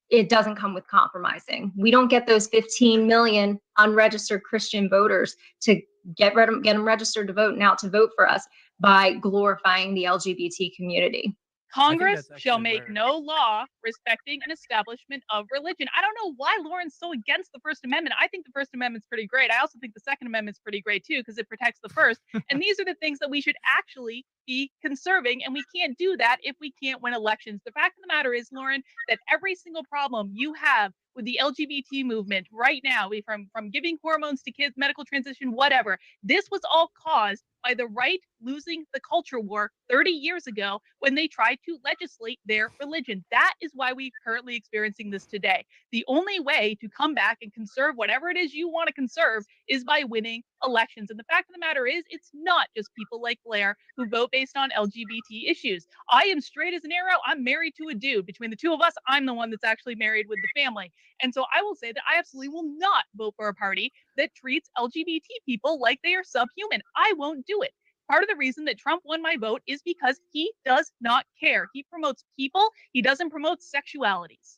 it doesn't come with compromising. We don't get those 15 million unregistered Christian voters to get them registered to vote and out to vote for us by glorifying the LGBT community. Congress shall make no law respecting an establishment of religion. I don't know why Lauren's so against the First Amendment. I think the First Amendment's pretty great. I also think the Second Amendment's pretty great too, because it protects the first. And these are the things that we should actually be conserving, and we can't do that if we can't win elections. The fact of the matter is, Lauren, that every single problem you have with the LGBT movement right now, from giving hormones to kids, medical transition, whatever, this was all caused by the right losing the culture war 30 years ago when they tried to legislate their religion. That is why we're currently experiencing this today. The only way to come back and conserve whatever it is you want to conserve is by winning elections. And the fact of the matter is, it's not just people like Blair who vote based on LGBT issues. I am straight as an arrow. I'm married to a dude. Between the two of us, I'm the one that's actually married with the family. And so I will say that I absolutely will not vote for a party that treats LGBT people like they are subhuman. I won't do it. Part of the reason that Trump won my vote is because he does not care. He promotes people. He doesn't promote sexualities.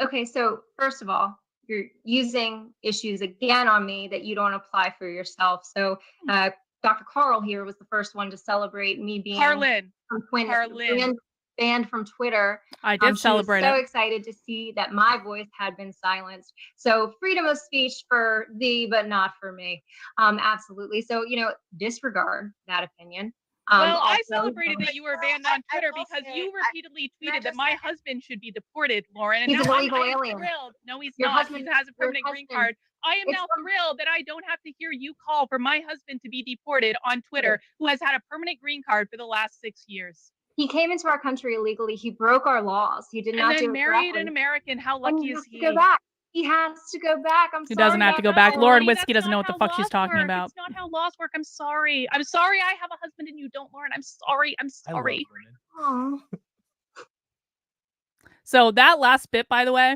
Okay, so first of all, you're using issues again on me that you don't apply for yourself. So Dr. Carl here was the first one to celebrate me being banned from Twitter. I did celebrate it. So excited to see that my voice had been silenced. So freedom of speech for thee, but not for me. Absolutely. So, disregard that opinion. Well, I celebrated that you were banned on Twitter because you repeatedly tweeted that my husband should be deported, Lauren. And he's now an illegal I'm alien. Thrilled. No, he's not. He has a permanent green card. I am now thrilled that I don't have to hear you call for my husband to be deported on Twitter, who has had a permanent green card for the last 6 years. He came into our country illegally. He broke our laws. He did not do it. And then married an American. How lucky is he? Go back. He has to go back. I'm sorry. He doesn't have to go back. Lauren Witzke doesn't know what the fuck she's talking about. It's not how laws work. I'm sorry. I'm sorry I have a husband and you don't, Lauren. I'm sorry. I'm sorry. So that last bit, by the way,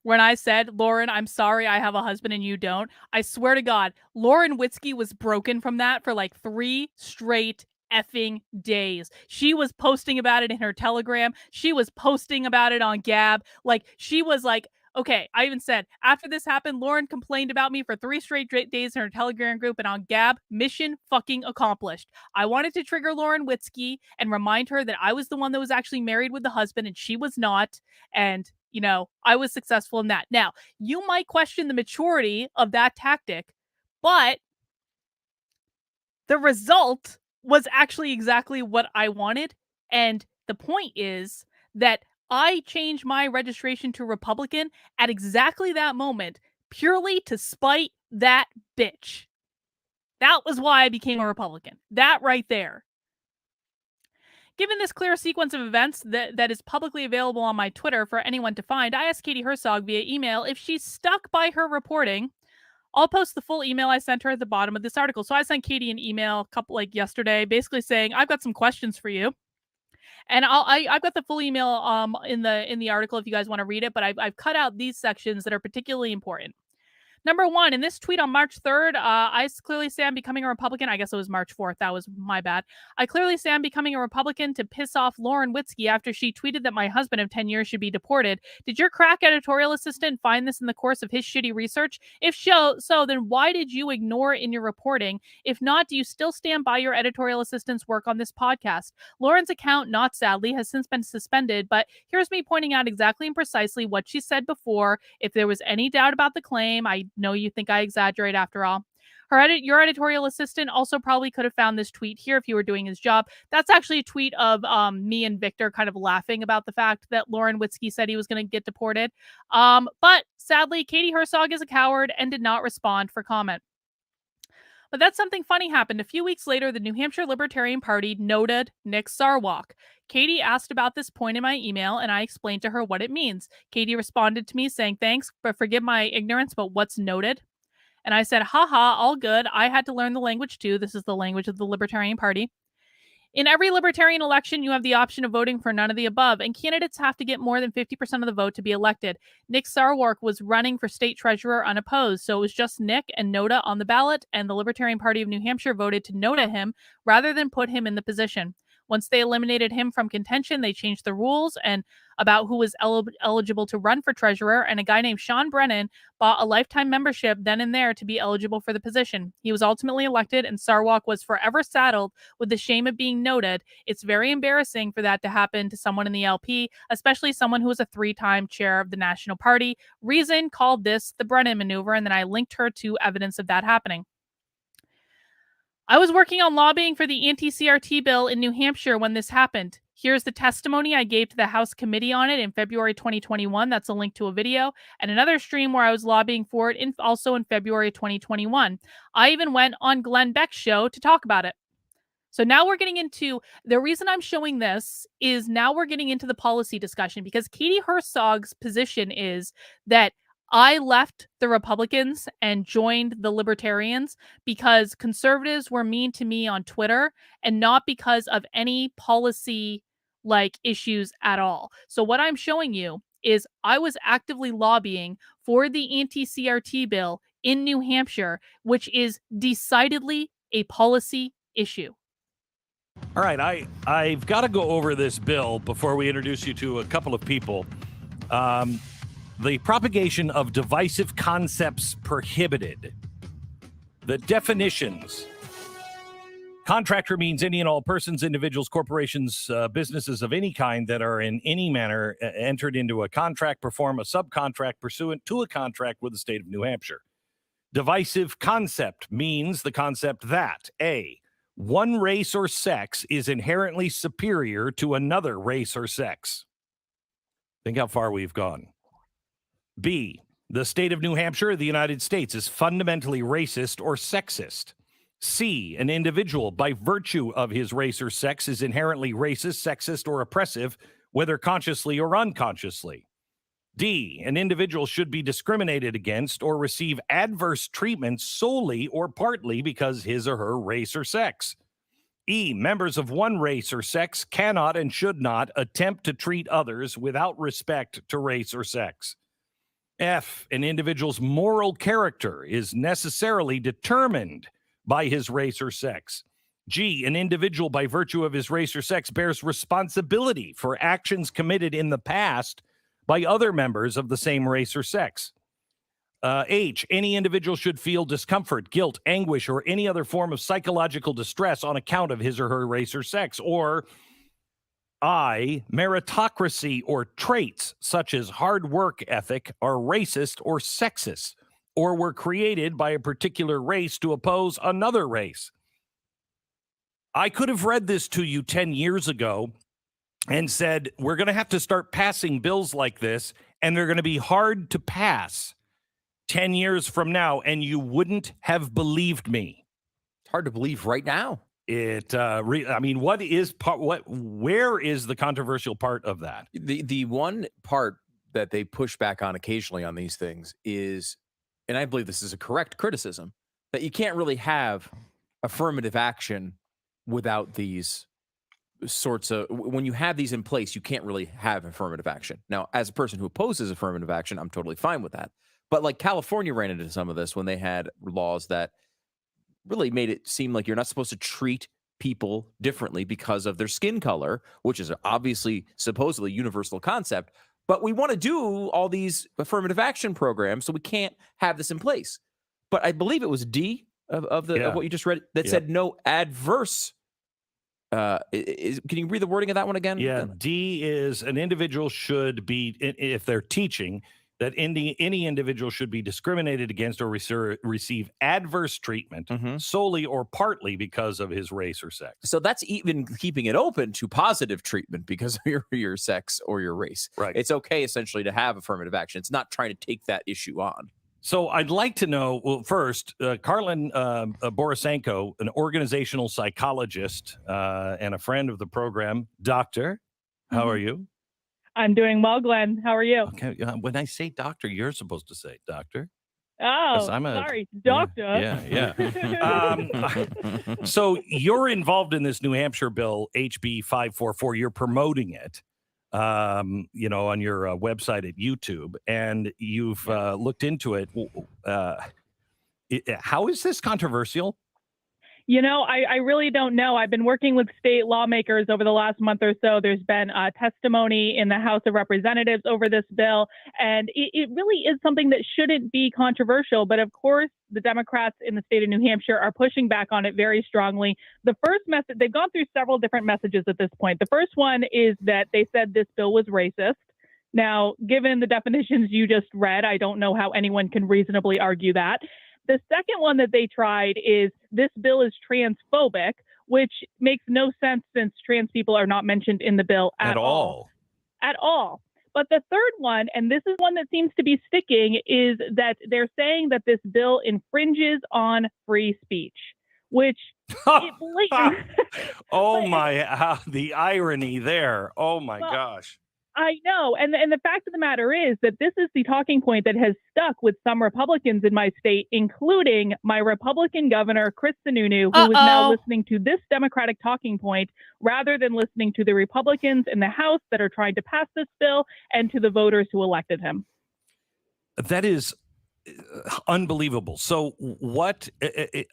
when I said, Lauren, I'm sorry I have a husband and you don't, I swear to God, Lauren Witzke was broken from that for like 3 straight effing days. She was posting about it in her Telegram. She was posting about it on Gab. Like, she was like, okay, I even said, after this happened, Lauren complained about me for 3 straight days in her Telegram group, and on Gab, mission fucking accomplished. I wanted to trigger Lauren Witzke and remind her that I was the one that was actually married with the husband and she was not. And, I was successful in that. Now, you might question the maturity of that tactic, but the result was actually exactly what I wanted. And the point is that I changed my registration to Republican at exactly that moment, purely to spite that bitch. That was why I became a Republican. That right there. Given this clear sequence of events that is publicly available on my Twitter for anyone to find, I asked Katie Herzog via email if she's stuck by her reporting. I'll post the full email I sent her at the bottom of this article. So I sent Katie an email yesterday, basically saying, I've got some questions for you. And I've got the full email in the article if you guys want to read it, but I've cut out these sections that are particularly important. Number 1, in this tweet on March 3rd, I clearly say I'm becoming a Republican. I guess it was March 4th. That was my bad. I clearly say I'm becoming a Republican to piss off Lauren Witzke after she tweeted that my husband of 10 years should be deported. Did your crack editorial assistant find this in the course of his shitty research? If so, then why did you ignore it in your reporting? If not, do you still stand by your editorial assistant's work on this podcast? Lauren's account, not sadly, has since been suspended, but here's me pointing out exactly and precisely what she said before. If there was any doubt about the claim, I know you think I exaggerate after all. Your editorial assistant also probably could have found this tweet here if he were doing his job. That's actually a tweet of me and Victor kind of laughing about the fact that Lauren Witzke said he was going to get deported. But sadly, Katie Herzog is a coward and did not respond for comment. But then something funny happened. A few weeks later, the New Hampshire Libertarian Party noted Nick Sarwark. Katie asked about this point in my email, and I explained to her what it means. Katie responded to me saying, thanks, but forgive my ignorance, but what's noted? And I said, haha, all good. I had to learn the language too. This is the language of the Libertarian Party. In every Libertarian election, you have the option of voting for none of the above, and candidates have to get more than 50% of the vote to be elected. Nick Sarwark was running for state treasurer unopposed, so it was just Nick and Noda on the ballot, and the Libertarian Party of New Hampshire voted to Noda him rather than put him in the position. Once they eliminated him from contention, they changed the rules and about who was eligible to run for treasurer, and a guy named Sean Brennan bought a lifetime membership then and there to be eligible for the position. He was ultimately elected, and Sarwark was forever saddled with the shame of being noted. It's very embarrassing for that to happen to someone in the LP, especially someone who was a 3-time chair of the National Party. Reason called this the Brennan maneuver, and then I linked her to evidence of that happening. I was working on lobbying for the anti-CRT bill in New Hampshire when this happened. Here's the testimony I gave to the House committee on it in February 2021. That's a link to a video, and another stream where I was lobbying for it also in February 2021. I even went on Glenn Beck's show to talk about it. So now we're getting into, the reason I'm showing this is now we're getting into the policy discussion, because Katie Herzog's position is that I left the Republicans and joined the Libertarians because conservatives were mean to me on Twitter and not because of any policy issues at all. So what I'm showing you is I was actively lobbying for the anti-CRT bill in New Hampshire, which is decidedly a policy issue. All right, I've got to go over this bill before we introduce you to a couple of people. The propagation of divisive concepts prohibited. The definitions. Contractor means any and all persons, individuals, corporations, businesses of any kind that are in any manner entered into a contract, perform a subcontract pursuant to a contract with the state of New Hampshire. Divisive concept means the concept that A, one race or sex is inherently superior to another race or sex. Think how far we've gone. B, the state of New Hampshire, the United States, is fundamentally racist or sexist. C, an individual, by virtue of his race or sex, is inherently racist, sexist, or oppressive, whether consciously or unconsciously. D, an individual should be discriminated against or receive adverse treatment solely or partly because his or her race or sex. E, members of one race or sex cannot and should not attempt to treat others without respect to race or sex. F, an individual's moral character is necessarily determined by his race or sex. G, an individual by virtue of his race or sex bears responsibility for actions committed in the past by other members of the same race or sex. H, any individual should feel discomfort, guilt, anguish, or any other form of psychological distress on account of his or her race or sex. Or I, meritocracy or traits such as hard work ethic are racist or sexist, or were created by a particular race to oppose another race. I could have read this to you 10 years ago and said, we're going to have to start passing bills like this, and they're going to be hard to pass 10 years from now, and you wouldn't have believed me. It's hard to believe right now. I mean, where is the controversial part of that? The one part that they push back on occasionally on these things is, and I believe this is a correct criticism, that you can't really have affirmative action without these sorts of, when you have these in place, you can't really have affirmative action. Now, as a person who opposes affirmative action, I'm totally fine with that. But like California ran into some of this when they had laws that really made it seem like you're not supposed to treat people differently because of their skin color, which is obviously supposedly universal concept. But we want to do all these affirmative action programs, so we can't have this in place. But I believe it was D of what you just read that said no adverse. Can you read the wording of that one again? Yeah, D is an individual should be, if they're teaching, that any individual should be discriminated against or receive adverse treatment solely or partly because of his race or sex. So that's even keeping it open to positive treatment because of your sex or your race. Right. It's okay, essentially, to have affirmative action. It's not trying to take that issue on. So I'd like to know, well, first, Karlin Borisenko, an organizational psychologist and a friend of the program. Doctor, how are you? I'm doing well, Glenn. How are you? Okay. When I say doctor, you're supposed to say doctor. Oh, sorry, doctor. Yeah. So you're involved in this New Hampshire bill, HB 544. You're promoting it, on your website at YouTube, and you've looked into it. How is this controversial? I really don't know. I've been working with state lawmakers over the last month or so. There's been testimony in the House of Representatives over this bill, and it really is something that shouldn't be controversial. But of course, the Democrats in the state of New Hampshire are pushing back on it very strongly. The first message, they've gone through several different messages at this point. The first one is that they said this bill was racist. Now, given the definitions you just read, I don't know how anyone can reasonably argue that. The second one that they tried is this bill is transphobic, which makes no sense since trans people are not mentioned in the bill at all. At all. But the third one, and this is one that seems to be sticking, is that they're saying that this bill infringes on free speech, which the irony there. Oh my gosh. I know. And the fact of the matter is that this is the talking point that has stuck with some Republicans in my state, including my Republican governor, Chris Sununu, who is now listening to this Democratic talking point rather than listening to the Republicans in the House that are trying to pass this bill and to the voters who elected him. That is unbelievable. So what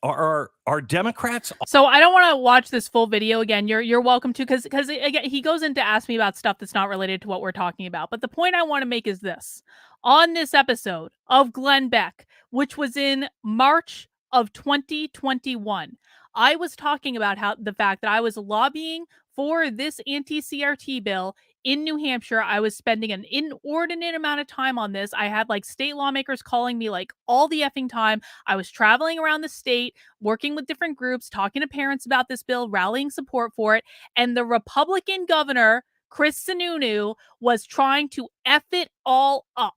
are Democrats? So I don't want to watch this full video again. You're welcome to, because again, he goes in to ask me about stuff that's not related to what we're talking about. But the point I want to make is this: on this episode of Glenn Beck, which was in March of 2021, I was talking about how the fact that I was lobbying for this anti-CRT bill in New Hampshire. I was spending an inordinate amount of time on this. I had state lawmakers calling me all the effing time. I was traveling around the state, working with different groups, talking to parents about this bill, rallying support for it. And the Republican governor, Chris Sununu, was trying to F it all up.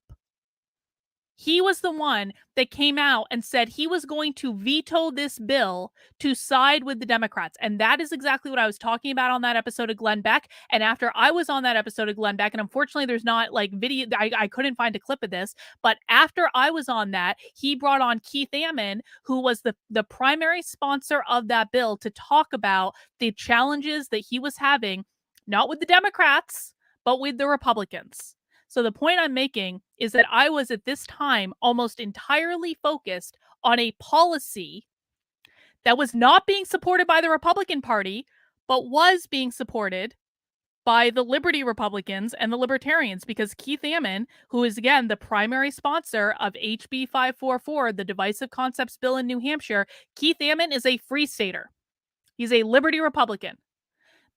He was the one that came out and said he was going to veto this bill to side with the Democrats. And that is exactly what I was talking about on that episode of Glenn Beck. And after I was on that episode of Glenn Beck, and unfortunately there's not video, I couldn't find a clip of this, but after I was on that, he brought on Keith Ammon, who was the primary sponsor of that bill, to talk about the challenges that he was having, not with the Democrats, but with the Republicans. So the point I'm making is that I was at this time almost entirely focused on a policy that was not being supported by the Republican Party, but was being supported by the Liberty Republicans and the Libertarians, because Keith Ammon, who is again the primary sponsor of HB 544, the Divisive Concepts Bill in New Hampshire, Keith Ammon is a free stater. He's a Liberty Republican.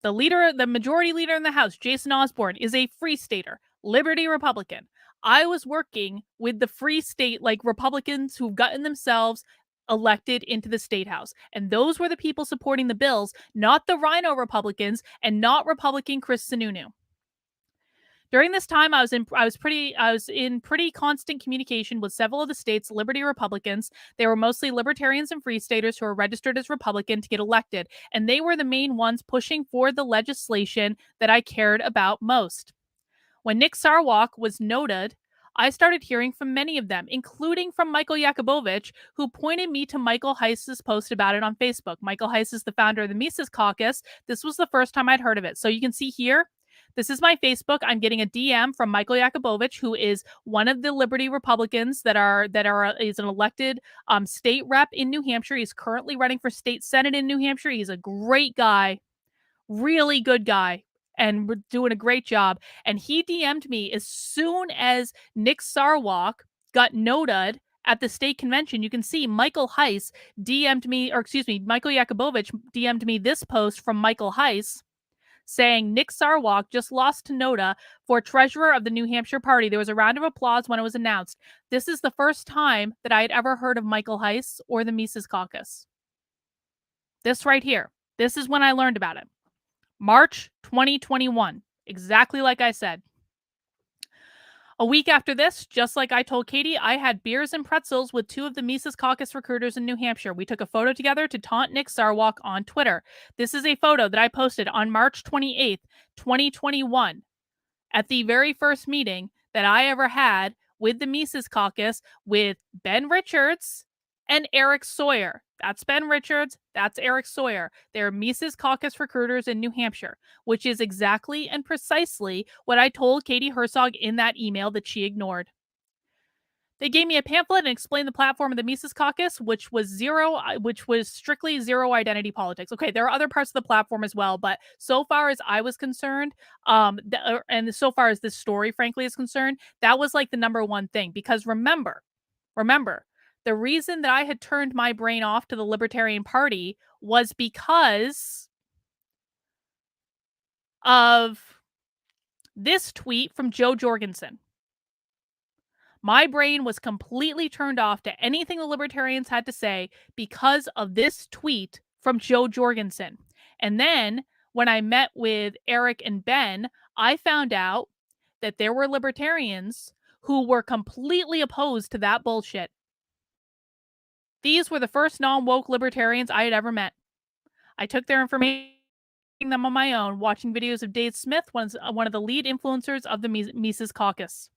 The majority leader in the House, Jason Osborne, is a free stater. Liberty Republican. I was working with the free state Republicans who've gotten themselves elected into the state house. And those were the people supporting the bills, not the Rhino Republicans and not Republican Chris Sununu. During this time, I was in pretty constant communication with several of the state's Liberty Republicans. They were mostly libertarians and free staters who were registered as Republican to get elected. And they were the main ones pushing for the legislation that I cared about most. When Nick Sarwark was noted, I started hearing from many of them, including from Michael Yakubovich, who pointed me to Michael Heiss's post about it on Facebook. Michael Heiss is the founder of the Mises Caucus. This was the first time I'd heard of it. So you can see here, this is my Facebook. I'm getting a DM from Michael Yakubovich, who is one of the Liberty Republicans is an elected state rep in New Hampshire. He's currently running for state senate in New Hampshire. He's a great guy, really good guy, and we're doing a great job. And he DM'd me as soon as Nick Sarwark got noted at the state convention. You can see Michael Heiss Michael Yakubovich DM'd me this post from Michael Heiss saying Nick Sarwark just lost to Noda for treasurer of the New Hampshire party. There was a round of applause when it was announced. This is the first time that I had ever heard of Michael Heiss or the Mises Caucus. This right here. This is when I learned about it. March 2021, exactly like I said. A week after this, just like I told Katie, I had beers and pretzels with two of the Mises Caucus recruiters in New Hampshire. We took a photo together to taunt Nick Sarwark on Twitter. This is a photo that I posted on March 28th, 2021, at the very first meeting that I ever had with the Mises Caucus with Ben Richards and Eric Sawyer. That's Ben Richards. That's Eric Sawyer. They're Mises Caucus recruiters in New Hampshire, which is exactly and precisely what I told Katie Herzog in that email that she ignored. They gave me a pamphlet and explained the platform of the Mises Caucus, which was strictly zero identity politics. Okay, there are other parts of the platform as well, but so far as I was concerned, and so far as this story, frankly, is concerned, that was like the number one thing. Because remember, the reason that I had turned my brain off to the Libertarian Party was because of this tweet from Joe Jorgensen. My brain was completely turned off to anything the Libertarians had to say because of this tweet from Joe Jorgensen. And then when I met with Eric and Ben, I found out that there were Libertarians who were completely opposed to that bullshit. These were the first non-woke Libertarians I had ever met. I took their information them on my own, watching videos of Dave Smith, one of the lead influencers of the Mises Caucus.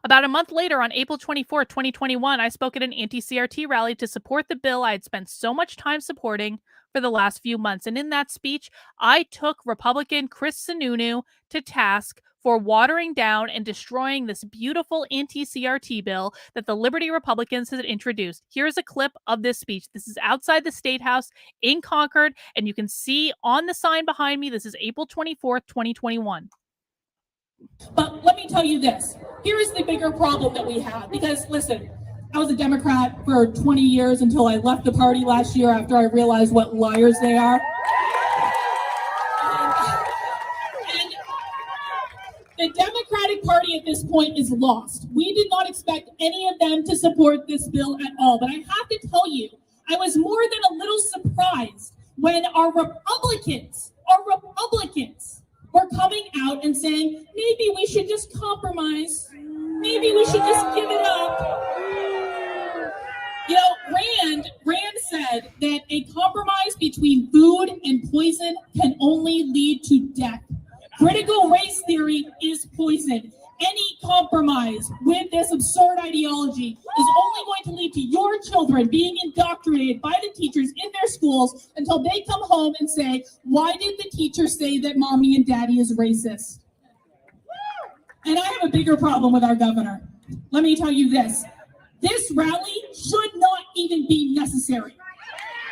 About a month later, on April 24, 2021, I spoke at an anti-CRT rally to support the bill I had spent so much time supporting for the last few months. And in that speech, I took Republican Chris Sununu to task for watering down and destroying this beautiful anti-CRT bill that the Liberty Republicans had introduced. Here's a clip of this speech. This is outside the State House in Concord, and you can see on the sign behind me, this is April 24th, 2021. But let me tell you this. Here is the bigger problem that we have. Because, listen, I was a Democrat for 20 years until I left the party last year after I realized what liars they are. And the Democratic Party at this point is lost. We did not expect any of them to support this bill at all. But I have to tell you, I was more than a little surprised when our Republicans were coming out and saying, maybe we should just compromise. Maybe we should just give it up. You know, Rand said that a compromise between food and poison can only lead to death. Critical race theory is poison. Any compromise with this absurd ideology is only going to lead to your children being indoctrinated by the teachers in their schools until they come home and say, why did the teacher say that mommy and daddy is racist? And I have a bigger problem with our governor. Let me tell you this. This rally should not even be necessary.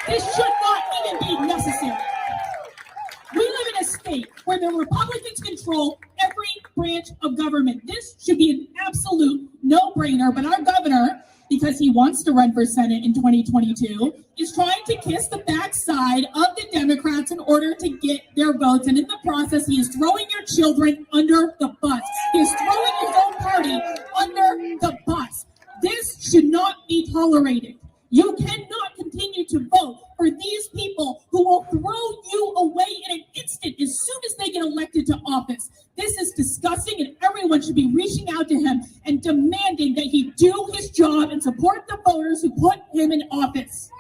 This should not even be necessary. We live in a state where the Republicans control every branch of government. This should be an absolute no-brainer, but our governor, because he wants to run for Senate in 2022, is trying to kiss the backside of the Democrats in order to get their votes. And in the process, he is throwing your children under the bus. He is throwing his own party under the bus. This should not be tolerated. You cannot continue to vote for these people who will throw you away in an instant as soon as they get elected to office. This is disgusting, and everyone should be reaching out to him and demanding that he do his job and support the voters who put him in office.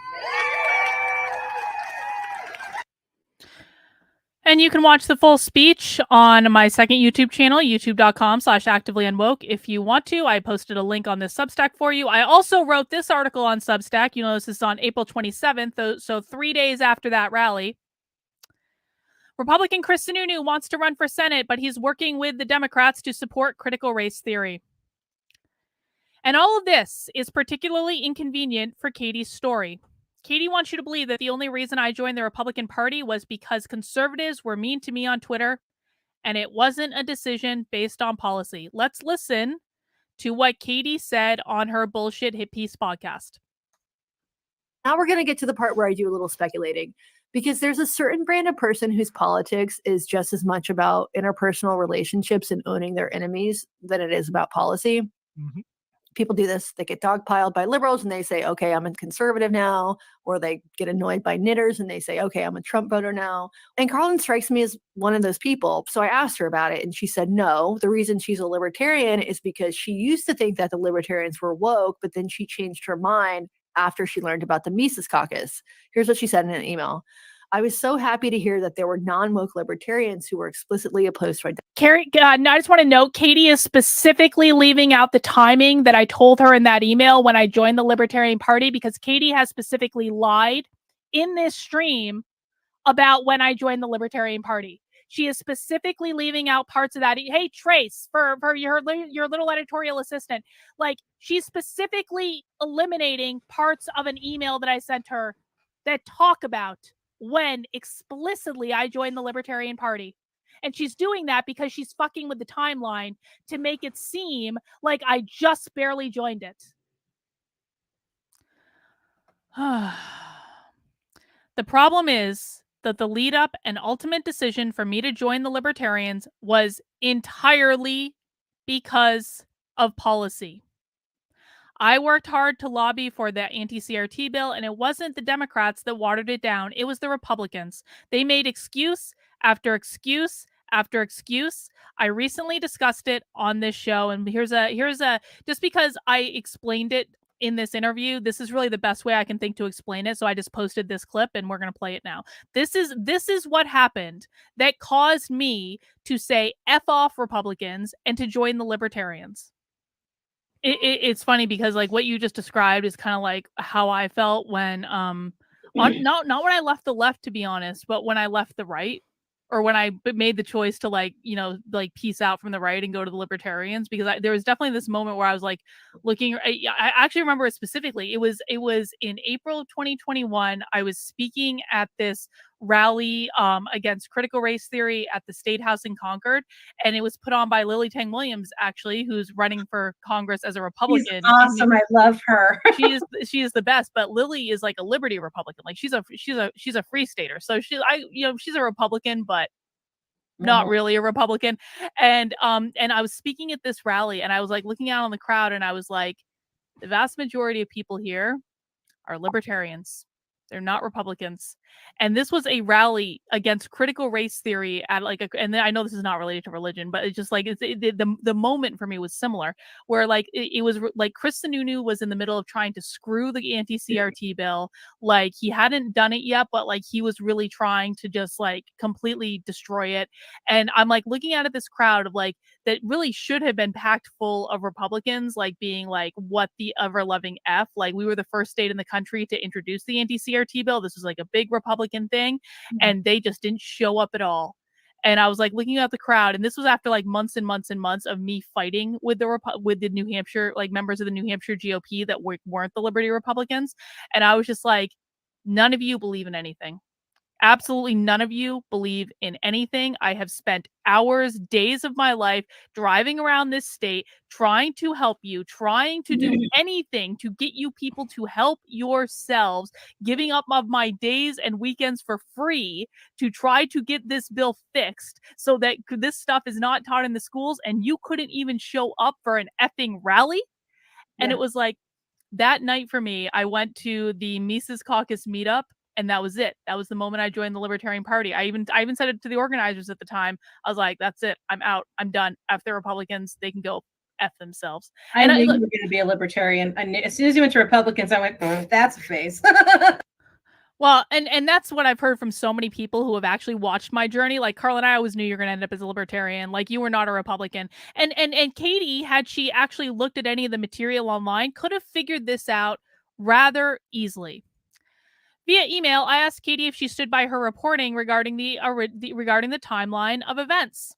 And you can watch the full speech on my second YouTube channel, youtube.com/activelyunwoke. If you want to, I posted a link on this Substack for you. I also wrote this article on Substack. You notice this is on April 27th, so 3 days after that rally. Republican Chris Sununu wants to run for Senate, but he's working with the Democrats to support critical race theory. And all of this is particularly inconvenient for Katie's story. Katie wants you to believe that the only reason I joined the Republican Party was because conservatives were mean to me on Twitter, and it wasn't a decision based on policy. Let's listen to what Katie said on her Bullshit Hit Piece podcast. Now we're going to get to the part where I do a little speculating, because there's a certain brand of person whose politics is just as much about interpersonal relationships and owning their enemies than it is about policy. Mm-hmm. People do this. They get dogpiled by liberals and they say, okay, I'm a conservative now. Or they get annoyed by knitters and they say, okay, I'm a Trump voter now. And Carlin strikes me as one of those people. So I asked her about it and she said, no, the reason she's a libertarian is because she used to think that the libertarians were woke, but then she changed her mind after she learned about the Mises Caucus. Here's what she said in an email. I was so happy to hear that there were non-woke libertarians who were explicitly opposed to Carrie, I just want to note, Katie is specifically leaving out the timing that I told her in that email when I joined the Libertarian Party, because Katie has specifically lied in this stream about when I joined the Libertarian Party. She is specifically leaving out parts of that. Hey, Trace, for your little editorial assistant, like, she's specifically eliminating parts of an email that I sent her that talk about when explicitly I joined the Libertarian Party. And she's doing that because she's fucking with the timeline to make it seem like I just barely joined it. The problem is that the lead up and ultimate decision for me to join the Libertarians was entirely because of policy. I worked hard to lobby for the anti-CRT bill, and it wasn't the Democrats that watered it down. It was the Republicans. They made excuse after excuse after excuse. I recently discussed it on this show, and here's a just because I explained it in this interview, this is really the best way I can think to explain it. So I just posted this clip and we're going to play it now. This is what happened that caused me to say F off Republicans and to join the Libertarians. It's funny because, like, what you just described is kind of like how I felt when not when I left the left, to be honest, but when I left the right, or when I made the choice to, like, you know, like, peace out from the right and go to the Libertarians, because there was definitely this moment where I was like looking. I actually remember it specifically. It was in April of 2021. I was speaking at this rally against critical race theory at the State House in Concord, and it was put on by Lily Tang Williams, actually, who's running for Congress as a Republican. She's awesome. I love her. she is the best, but Lily is like a liberty Republican. Like, she's a free stater. So she's a Republican, but not really a Republican. And I was speaking at this rally, and I was like looking out on the crowd, and I was like, the vast majority of people here are libertarians. They're not Republicans. And this was a rally against critical race theory at and I know this is not related to religion, but it's just like the moment for me was similar, where like it was like Chris Sununu was in the middle of trying to screw the anti-CRT bill. Like, he hadn't done it yet, but like he was really trying to just like completely destroy it. And I'm like looking at this crowd of like that really should have been packed full of Republicans, like being like, what the ever-loving F? Like, we were the first state in the country to introduce the anti-CRT bill. This was like a big Republican thing, and they just didn't show up at all. And I was like looking at the crowd, and this was after like months and months and months of me fighting with the New Hampshire, like members of the New Hampshire GOP that weren't the Liberty Republicans. And I was just like, none of you believe in anything. Absolutely none of you believe in anything. I have spent hours, days of my life driving around this state, trying to help you, trying to do anything to get you people to help yourselves, giving up of my days and weekends for free to try to get this bill fixed so that this stuff is not taught in the schools, and you couldn't even show up for an effing rally. And it was like, that night for me, I went to the Mises Caucus meetup, and that was it. That was the moment I joined the Libertarian Party. I even said it to the organizers at the time. I was like, that's it. I'm out. I'm done. F the Republicans. They can go F themselves. I knew you were going to be a Libertarian. As soon as you went to Republicans, I went, that's a face. Well, and that's what I've heard from so many people who have actually watched my journey. Like, Carl and I always knew you're going to end up as a Libertarian. Like, you were not a Republican. And Katie, had she actually looked at any of the material online, could have figured this out rather easily. Via email, I asked Katie if she stood by her reporting regarding the timeline of events.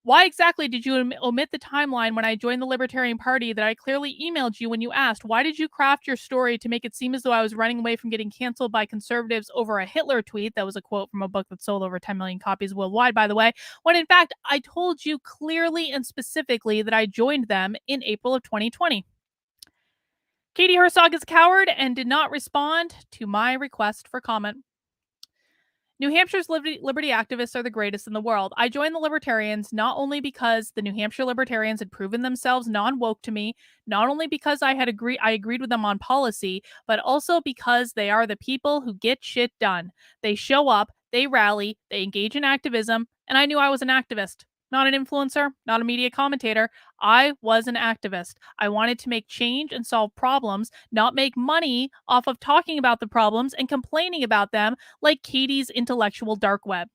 Why exactly did you omit the timeline when I joined the Libertarian Party that I clearly emailed you when you asked? Why did you craft your story to make it seem as though I was running away from getting canceled by conservatives over a Hitler tweet? That was a quote from a book that sold over 10 million copies worldwide, by the way, when in fact I told you clearly and specifically that I joined them in April of 2020. Katie Herzog is a coward and did not respond to my request for comment. New Hampshire's liberty activists are the greatest in the world. I joined the Libertarians not only because the New Hampshire Libertarians had proven themselves non-woke to me, not only because I agreed with them on policy, but also because they are the people who get shit done. They show up, they rally, they engage in activism, and I knew I was an activist. not an influencer, not a media commentator. I was an activist. I wanted to make change and solve problems, not make money off of talking about the problems and complaining about them like Katie's intellectual dark web.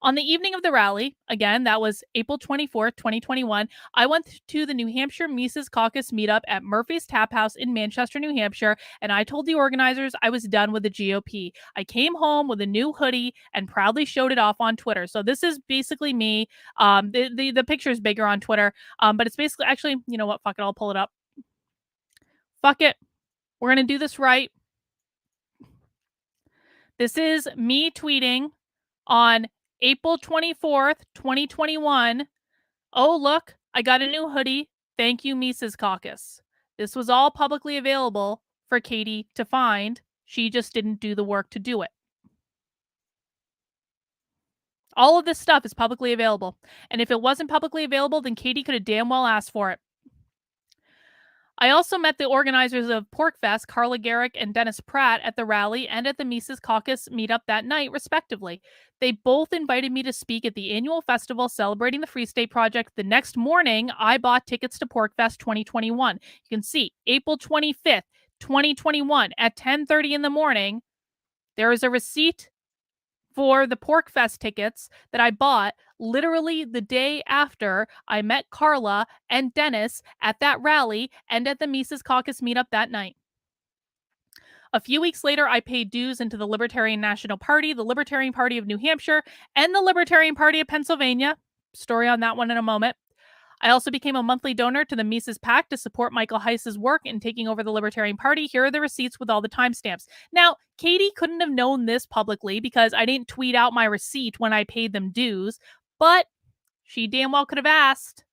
On the evening of the rally, again, that was April 24th, 2021, I went to the New Hampshire Mises Caucus meetup at Murphy's Tap House in Manchester, New Hampshire, and I told the organizers I was done with the GOP. I came home with a new hoodie and proudly showed it off on Twitter. So this is basically me. The picture is bigger on Twitter, but it's basically, actually, you know what? Fuck it, I'll pull it up. Fuck it. We're going to do this right. This is me tweeting on April 24th, 2021. Oh, look, I got a new hoodie. Thank you, Mises Caucus. This was all publicly available for Katie to find. She just didn't do the work to do it. All of this stuff is publicly available. And if it wasn't publicly available, then Katie could have damn well asked for it. I also met the organizers of Porkfest, Carla Garrick and Dennis Pratt, at the rally and at the Mises Caucus meetup that night, respectively. They both invited me to speak at the annual festival celebrating the Free State Project. The next morning, I bought tickets to Porkfest 2021. You can see April 25th, 2021 at 10:30 in the morning. There is a receipt for the Porkfest tickets that I bought literally the day after I met Carla and Dennis at that rally and at the Mises Caucus meetup that night. A few weeks later, I paid dues into the Libertarian National Party, the Libertarian Party of New Hampshire, and the Libertarian Party of Pennsylvania. Story on that one in a moment. I also became a monthly donor to the Mises PAC to support Michael Heiss's work in taking over the Libertarian Party. Here are the receipts with all the timestamps. Now, Katie couldn't have known this publicly because I didn't tweet out my receipt when I paid them dues, but she damn well could have asked.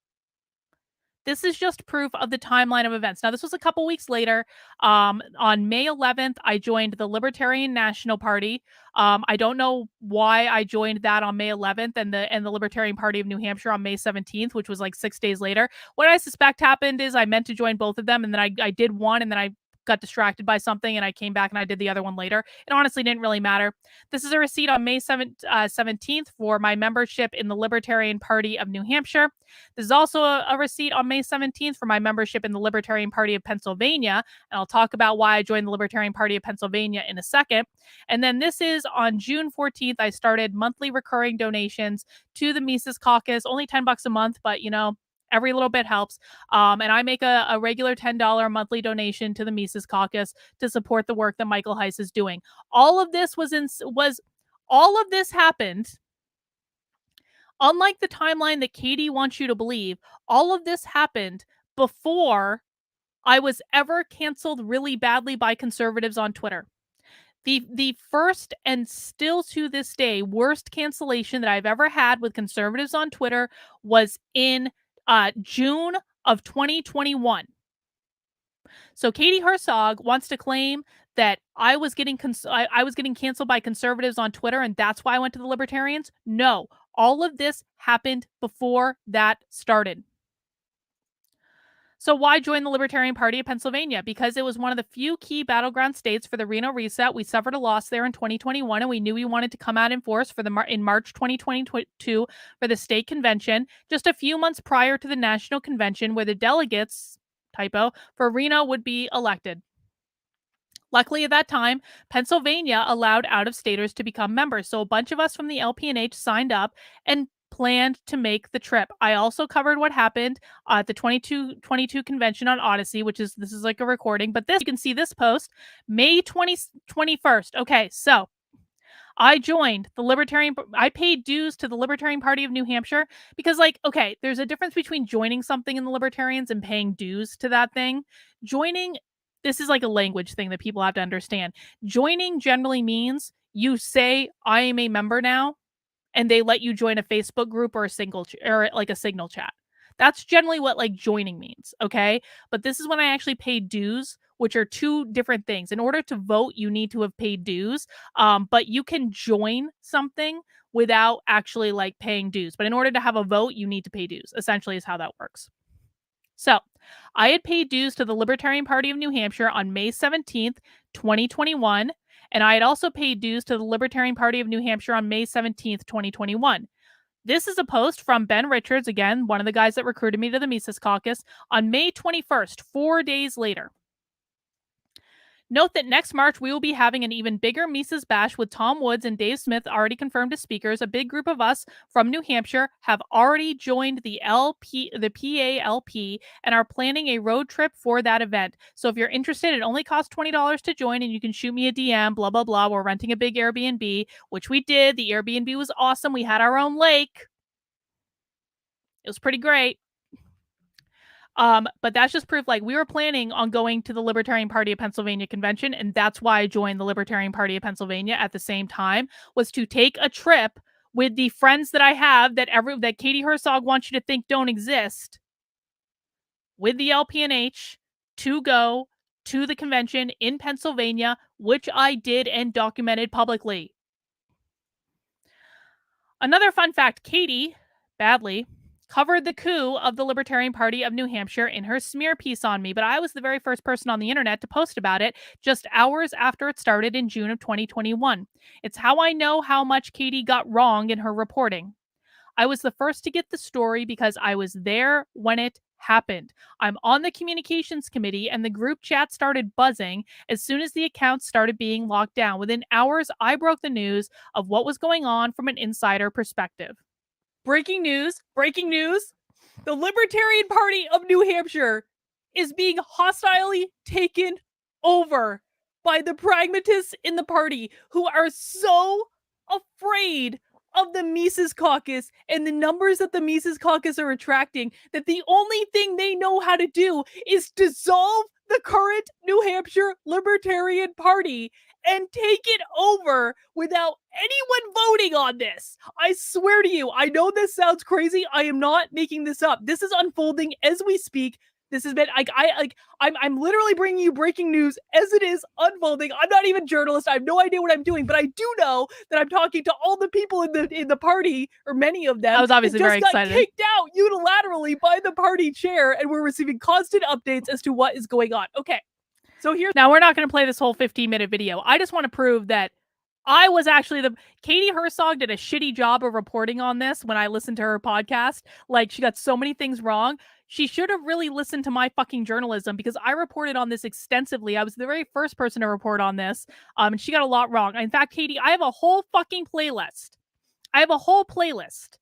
This is just proof of the timeline of events. Now, this was a couple weeks later. On May 11th, I joined the Libertarian National Party. I don't know why I joined that on May 11th and the Libertarian Party of New Hampshire on May 17th, which was like 6 days later. What I suspect happened is I meant to join both of them, and then I did one, and then I got distracted by something, and I came back and I did the other one later. It honestly didn't really matter. This is a receipt on May 17th for my membership in the Libertarian Party of New Hampshire. This is also a receipt on May 17th for my membership in the Libertarian Party of Pennsylvania, and I'll talk about why I joined the Libertarian Party of Pennsylvania in a second. And then this is on June 14th, I started monthly recurring donations to the Mises Caucus, only $10 a month, but you know, every little bit helps. And I make a regular $10 monthly donation to the Mises Caucus to support the work that Michael Heiss is doing. All of this happened. Unlike the timeline that Katie wants you to believe, all of this happened before I was ever canceled really badly by conservatives on Twitter. The first and still to this day worst cancellation that I've ever had with conservatives on Twitter was in June of 2021. So Katie Herzog wants to claim that I was getting canceled by conservatives on Twitter, and that's why I went to the Libertarians. No, all of this happened before that started. So why join the Libertarian Party of Pennsylvania? Because it was one of the few key battleground states for the Reno reset. We suffered a loss there in 2021, and we knew we wanted to come out in force for in March 2022 for the state convention, just a few months prior to the national convention where the delegates, typo, for Reno would be elected. Luckily, at that time, Pennsylvania allowed out-of-staters to become members. So a bunch of us from the LPNH signed up and planned to make the trip. I also covered what happened at the 22 convention on Odyssey, this is like a recording, but you can see this post, May 21st. Okay, so I joined I paid dues to the Libertarian Party of New Hampshire because, like, okay, there's a difference between joining something in the Libertarians and paying dues to that thing. This is like a language thing that people have to understand. Joining generally means you say, I am a member now, and they let you join a Facebook group or a signal chat. That's generally what like joining means, okay? But this is when I actually paid dues, which are two different things. In order to vote, you need to have paid dues, but you can join something without actually like paying dues. But in order to have a vote, you need to pay dues, essentially is how that works. So I had paid dues to the Libertarian Party of New Hampshire on May 17th, 2021. And I had also paid dues to the Libertarian Party of New Hampshire on May 17th, 2021. This is a post from Ben Richards, again, one of the guys that recruited me to the Mises Caucus, on May 21st, 4 days later. Note that next March, we will be having an even bigger Mises Bash with Tom Woods and Dave Smith already confirmed as speakers. A big group of us from New Hampshire have already joined the PALP and are planning a road trip for that event. So if you're interested, it only costs $20 to join, and you can shoot me a DM, blah, blah, blah. We're renting a big Airbnb, which we did. The Airbnb was awesome. We had our own lake. It was pretty great. But that's just proof, like, we were planning on going to the Libertarian Party of Pennsylvania convention, and that's why I joined the Libertarian Party of Pennsylvania at the same time, was to take a trip with the friends that I have that Katie Herzog wants you to think don't exist, with the LPNH, to go to the convention in Pennsylvania, which I did and documented publicly. Another fun fact, Katie, badly, covered the coup of the Libertarian Party of New Hampshire in her smear piece on me, but I was the very first person on the internet to post about it just hours after it started in June of 2021. It's how I know how much Katie got wrong in her reporting. I was the first to get the story because I was there when it happened. I'm on the communications committee, and the group chat started buzzing as soon as the accounts started being locked down. Within hours, I broke the news of what was going on from an insider perspective. Breaking news, breaking news. The Libertarian Party of New Hampshire is being hostilely taken over by the pragmatists in the party who are so afraid of the Mises Caucus and the numbers that the Mises Caucus are attracting that the only thing they know how to do is dissolve the current New Hampshire Libertarian Party and take it over without anyone voting on this. I swear to you, I know this sounds crazy. I am not making this up. This is unfolding as we speak. This has been I'm literally bringing you breaking news as it is unfolding. I'm not even a journalist. I have no idea what I'm doing, but I do know that I'm talking to all the people in the party, or many of them. I was obviously very excited. Just got kicked out unilaterally by the party chair, and we're receiving constant updates as to what is going on. Okay, so here now we're not going to play this whole 15-minute video. I just want to prove that I was actually Katie Herzog did a shitty job of reporting on this when I listened to her podcast. Like, she got so many things wrong. She should have really listened to my fucking journalism, because I reported on this extensively. I was the very first person to report on this. And she got a lot wrong. In fact, Katie, I have a whole fucking playlist. I have a whole playlist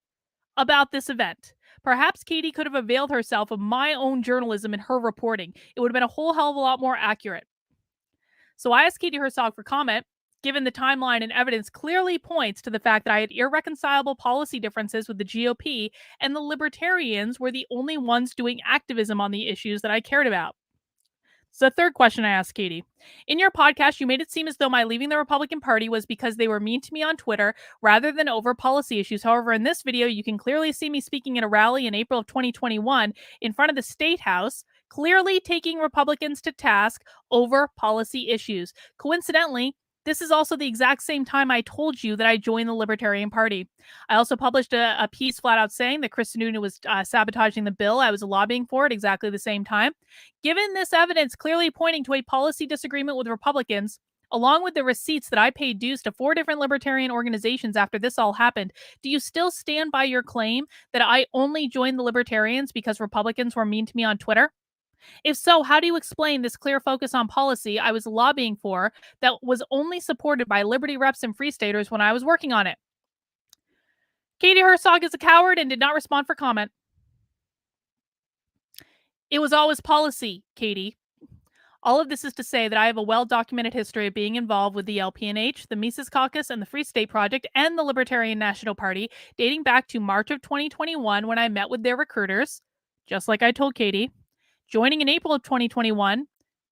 about this event. Perhaps Katie could have availed herself of my own journalism in her reporting. It would have been a whole hell of a lot more accurate. So I asked Katie Herzog for comment, given the timeline and evidence clearly points to the fact that I had irreconcilable policy differences with the GOP, and the Libertarians were the only ones doing activism on the issues that I cared about. So the third question I asked Katie. In your podcast, you made it seem as though my leaving the Republican Party was because they were mean to me on Twitter rather than over policy issues. However, in this video, you can clearly see me speaking at a rally in April of 2021 in front of the State House, clearly taking Republicans to task over policy issues. Coincidentally, this is also the exact same time I told you that I joined the Libertarian Party. I also published a piece flat out saying that Chris Sununu was sabotaging the bill I was lobbying for at exactly the same time. Given this evidence clearly pointing to a policy disagreement with Republicans, along with the receipts that I paid dues to 4 different libertarian organizations after this all happened, do you still stand by your claim that I only joined the Libertarians because Republicans were mean to me on Twitter? If so, how do you explain this clear focus on policy I was lobbying for that was only supported by Liberty reps and Free Staters when I was working on it? Katie Herzog is a coward and did not respond for comment. It was always policy, Katie. All of this is to say that I have a well-documented history of being involved with the LPNH, the Mises Caucus, and the Free State Project, and the Libertarian National Party, dating back to March of 2021 when I met with their recruiters, just like I told Katie, joining in April of 2021,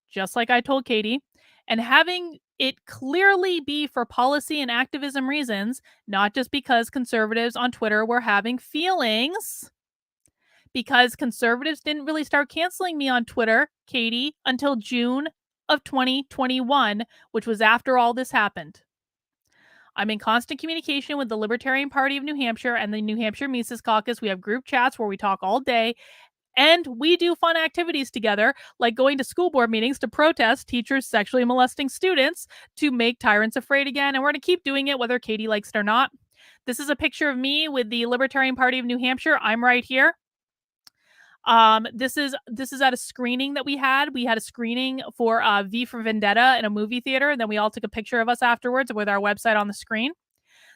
just like I told Katie, and having it clearly be for policy and activism reasons, not just because conservatives on Twitter were having feelings, because conservatives didn't really start canceling me on Twitter, Katie, until June of 2021, which was after all this happened. I'm in constant communication with the Libertarian Party of New Hampshire and the New Hampshire Mises Caucus. We have group chats where we talk all day, and we do fun activities together, like going to school board meetings to protest teachers sexually molesting students to make tyrants afraid again. And we're going to keep doing it whether Katie likes it or not. This is a picture of me with the Libertarian Party of New Hampshire. I'm right here. This is at a screening that we had. We had a screening for V for Vendetta in a movie theater, and then we all took a picture of us afterwards with our website on the screen.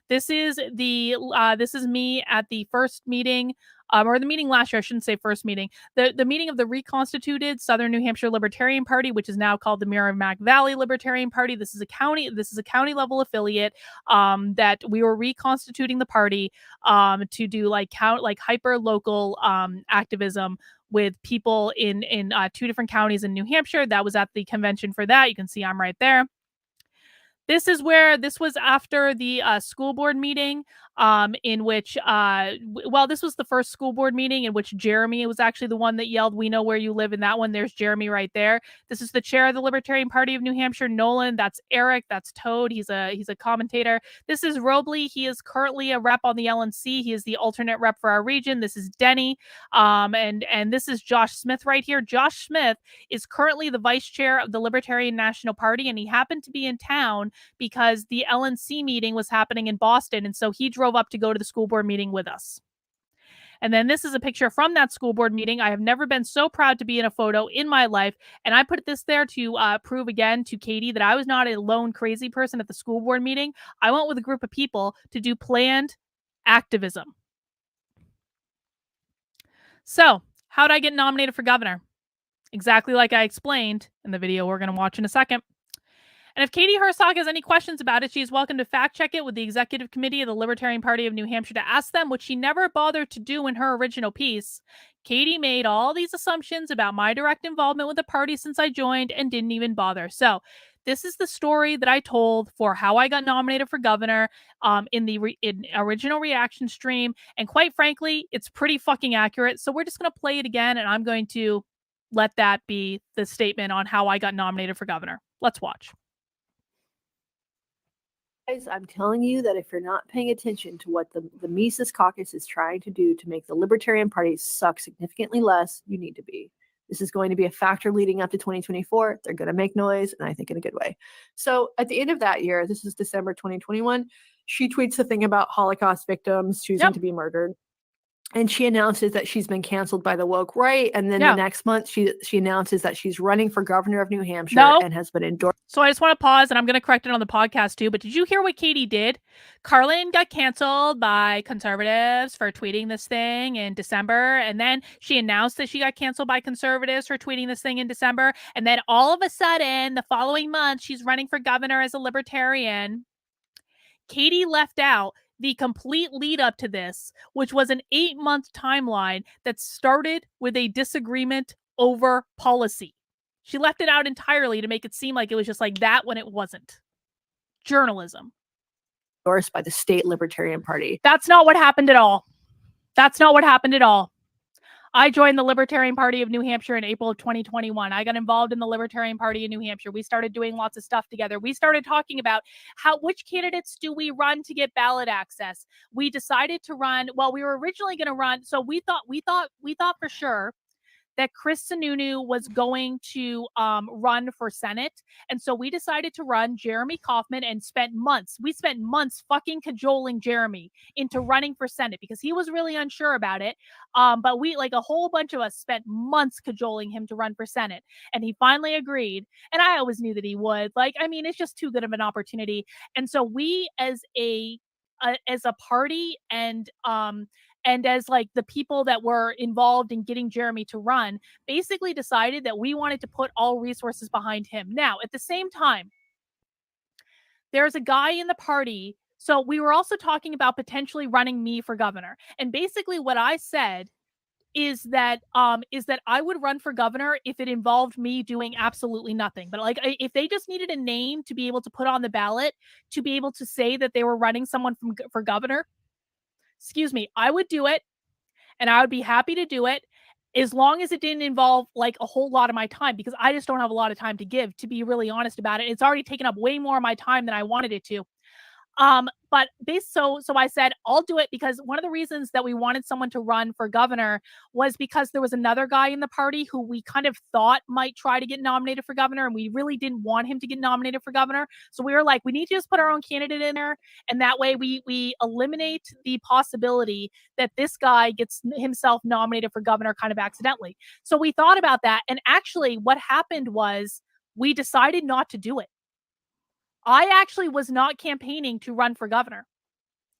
This is me at the first meeting, or the meeting last year. I shouldn't say first meeting. The meeting of the reconstituted Southern New Hampshire Libertarian Party, which is now called the Merrimack Valley Libertarian Party. This is a county level affiliate that we were reconstituting the party to do hyper local activism with people in 2 different counties in New Hampshire. That was at the convention for that. You can see I'm right there. This was after the school board meeting in which, this was the first school board meeting in which Jeremy was actually the one that yelled, "We know where you live." In that one, there's Jeremy right there. This is the chair of the Libertarian Party of New Hampshire, Nolan. That's Eric. That's Toad. He's a commentator. This is Robley. He is currently a rep on the LNC. He is the alternate rep for our region. This is Denny. And this is Josh Smith right here. Josh Smith is currently the vice chair of the Libertarian National Party, and he happened to be in town because the LNC meeting was happening in Boston, and so he drove up to go to the school board meeting with us. And then this is a picture from that school board meeting. I have never been so proud to be in a photo in my life, and I put this there to prove again to Katie that I was not a lone crazy person at the school board meeting. I went with a group of people to do planned activism. So, how did I get nominated for governor? Exactly like I explained in the video we're going to watch in a second. And if Katie Herzog has any questions about it, she is welcome to fact check it with the executive committee of the Libertarian Party of New Hampshire to ask them, which she never bothered to do in her original piece. Katie made all these assumptions about my direct involvement with the party since I joined and didn't even bother. So this is the story that I told for how I got nominated for governor in the original reaction stream. And quite frankly, it's pretty fucking accurate. So we're just going to play it again, and I'm going to let that be the statement on how I got nominated for governor. Let's watch. I'm telling you that if you're not paying attention to what the Mises Caucus is trying to do to make the Libertarian Party suck significantly less, you need to be. This is going to be a factor leading up to 2024. They're going to make noise, and I think in a good way. So at the end of that year, this is December 2021, she tweets the thing about Holocaust victims choosing to be murdered. And she announces that she's been canceled by the woke right. And then the next month, she announces that she's running for governor of New Hampshire and has been endorsed. So I just want to pause, and I'm going to correct it on the podcast too. But did you hear what Katie did? Carlin got canceled by conservatives for tweeting this thing in December. And then she announced that she got canceled by conservatives for tweeting this thing in December. And then all of a sudden, the following month, she's running for governor as a libertarian. Katie left out the complete lead up to this, which was an 8-month timeline that started with a disagreement over policy. She left it out entirely to make it seem like it was just like that when it wasn't. Journalism. Endorsed by the state Libertarian Party. That's not what happened at all. That's not what happened at all. I joined the Libertarian Party of New Hampshire in April of 2021. I got involved in the Libertarian Party in New Hampshire. We started doing lots of stuff together. We started talking about which candidates do we run to get ballot access. We decided to run, we were originally going to run, so we thought for sure that Chris Sununu was going to run for Senate. And so we decided to run Jeremy Kauffman and we spent months fucking cajoling Jeremy into running for Senate because he was really unsure about it. But we, like a whole bunch of us, spent months cajoling him to run for Senate. And he finally agreed. And I always knew that he would. It's just too good of an opportunity. And so we as a party and as the people that were involved in getting Jeremy to run basically decided that we wanted to put all resources behind him. Now, at the same time, there's a guy in the party. So we were also talking about potentially running me for governor. And basically what I said is that I would run for governor if it involved me doing absolutely nothing. But if they just needed a name to be able to put on the ballot, to be able to say that they were running someone for governor, I would do it, and I would be happy to do it as long as it didn't involve a whole lot of my time, because I just don't have a lot of time to give, to be really honest about it. It's already taken up way more of my time than I wanted it to. But so I said, I'll do it, because one of the reasons that we wanted someone to run for governor was because there was another guy in the party who we kind of thought might try to get nominated for governor, and we really didn't want him to get nominated for governor. So we were like, we need to just put our own candidate in there, and that way we eliminate the possibility that this guy gets himself nominated for governor kind of accidentally. So we thought about that, and actually what happened was we decided not to do it. I actually was not campaigning to run for governor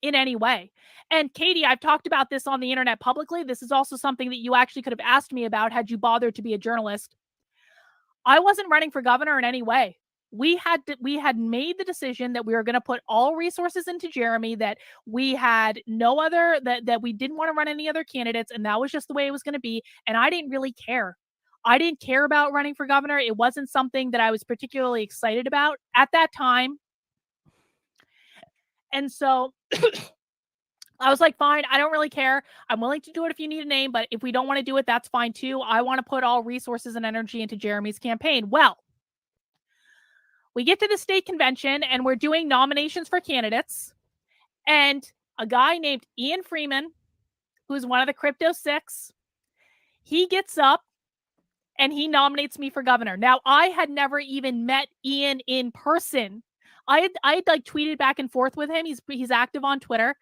in any way. And Katie, I've talked about this on the internet publicly. This is also something that you actually could have asked me about had you bothered to be a journalist. I wasn't running for governor in any way. We had made the decision that we were going to put all resources into Jeremy, that we had no other, that we didn't want to run any other candidates, and that was just the way it was going to be. And I didn't really care. I didn't care about running for governor. It wasn't something that I was particularly excited about at that time. And so I was like, fine, I don't really care. I'm willing to do it if you need a name, but if we don't want to do it, that's fine too. I want to put all resources and energy into Jeremy's campaign. Well, we get to the state convention and we're doing nominations for candidates. And a guy named Ian Freeman, who's one of the Crypto Six, he gets up and he nominates me for governor. Now, I had never even met Ian in person. I had like tweeted back and forth with him. He's active on Twitter.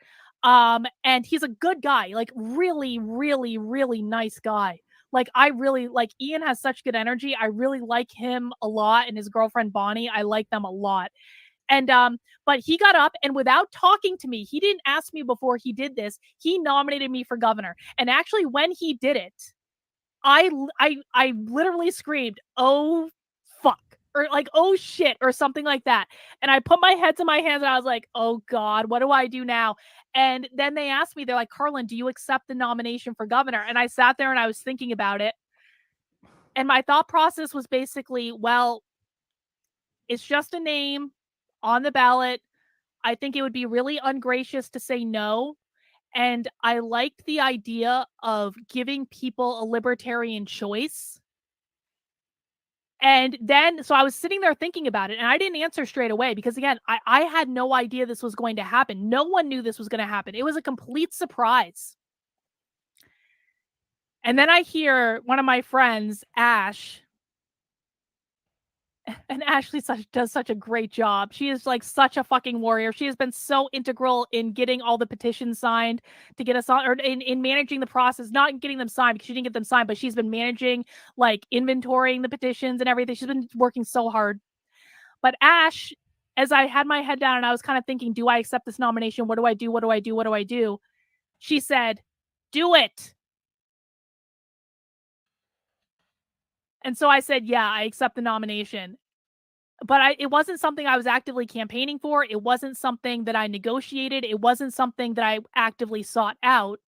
And he's a good guy, like really, really, really nice guy. Like I really like Ian, has such good energy. I really like him a lot, and his girlfriend Bonnie, I like them a lot. And but he got up and without talking to me, he didn't ask me before he did this. He nominated me for governor. And actually when he did it, I literally screamed, "Oh fuck," or like, "Oh shit," or something like that. And I put my head to my hands and I was like, "Oh God, what do I do now?" And then they asked me, they're like, "Carlin, do you accept the nomination for governor?" And I sat there and I was thinking about it. And my thought process was basically, well, it's just a name on the ballot. I think it would be really ungracious to say no. And I liked the idea of giving people a libertarian choice. And then, so I was sitting there thinking about it, and I didn't answer straight away because, again, I had no idea this was going to happen. No one knew this was going to happen. It was a complete surprise. And then I hear one of my friends, Ash, and Ashley does such a great job. She is like such a fucking warrior. She has been so integral in getting all the petitions signed to get us on, or in managing the process, not in getting them signed because she didn't get them signed, but she's been managing, like inventorying the petitions and everything. She's been working so hard. But Ash, as I had my head down and I was kind of thinking, do I accept this nomination? What do I do? What do I do? What do I do? She said, do it. And so I said, yeah, I accept the nomination. But it wasn't something I was actively campaigning for. It wasn't something that I negotiated. It wasn't something that I actively sought out.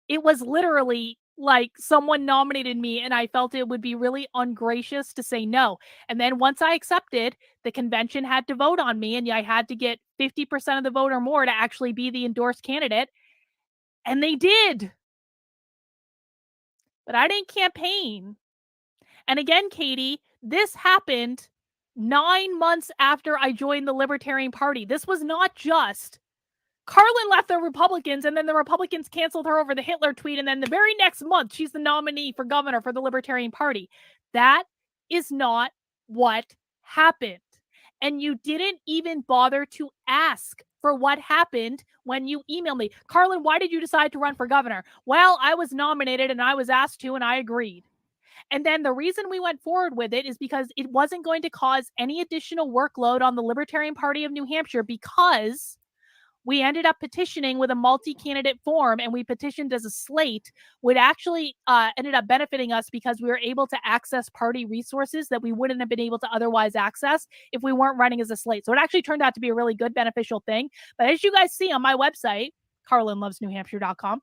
It was literally like someone nominated me and I felt it would be really ungracious to say no. And then once I accepted, the convention had to vote on me and I had to get 50% of the vote or more to actually be the endorsed candidate. And they did. But I didn't campaign. And again, Katie, this happened 9 months after I joined the Libertarian Party. This was not just Carlin left the Republicans and then the Republicans canceled her over the Hitler tweet. And then the very next month, she's the nominee for governor for the Libertarian Party. That is not what happened. And you didn't even bother to ask for what happened when you emailed me. Carlin, why did you decide to run for governor? Well, I was nominated and I was asked to, and I agreed. And then the reason we went forward with it is because it wasn't going to cause any additional workload on the Libertarian Party of New Hampshire, because we ended up petitioning with a multi-candidate form, and we petitioned as a slate, which actually ended up benefiting us because we were able to access party resources that we wouldn't have been able to otherwise access if we weren't running as a slate. So it actually turned out to be a really good, beneficial thing. But as you guys see on my website, carlinlovesnewhampshire.com,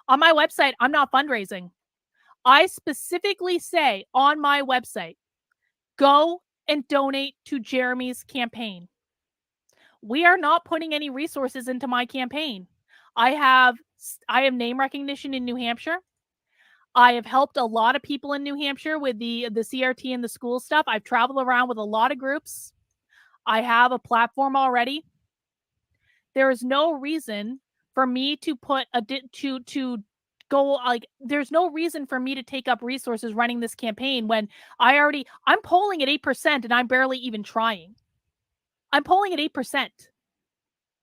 on my website, I'm not fundraising. I specifically say on my website, go and donate to Jeremy's campaign. We are not putting any resources into my campaign. I have name recognition in New Hampshire. I have helped a lot of people in New Hampshire with the CRT and the school stuff. I've traveled around with a lot of groups. I have a platform already. There is no reason for me to put to go, like, there's no reason for me to take up resources running this campaign when I'm polling at 8% and I'm barely even trying. I'm polling at 8%.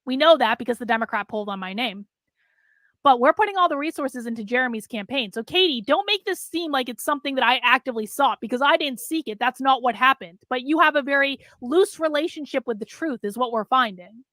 We know that because the Democrat polled on my name. But we're putting all the resources into Jeremy's campaign. So, Katie, don't make this seem like it's something that I actively sought, because I didn't seek it. That's not what happened. But you have a very loose relationship with the truth is what we're finding.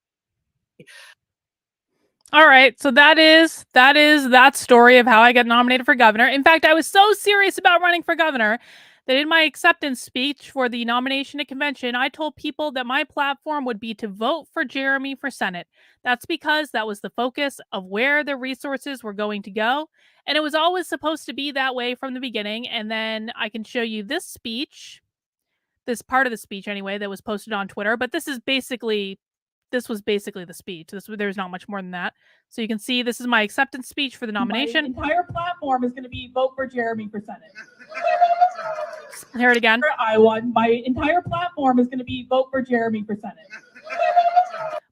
All right. So that is that story of how I got nominated for governor. In fact, I was so serious about running for governor that in my acceptance speech for the nomination at convention, I told people that my platform would be to vote for Jeremy for Senate. That's because that was the focus of where the resources were going to go. And it was always supposed to be that way from the beginning. And then I can show you this speech, this part of the speech anyway, that was posted on Twitter. But this was basically the speech. There's not much more than that. So you can see this is my acceptance speech for the nomination. My entire platform is going to be vote for Jeremy for Senate. Hear it again. I won. My entire platform is going to be vote for Jeremy for Senate.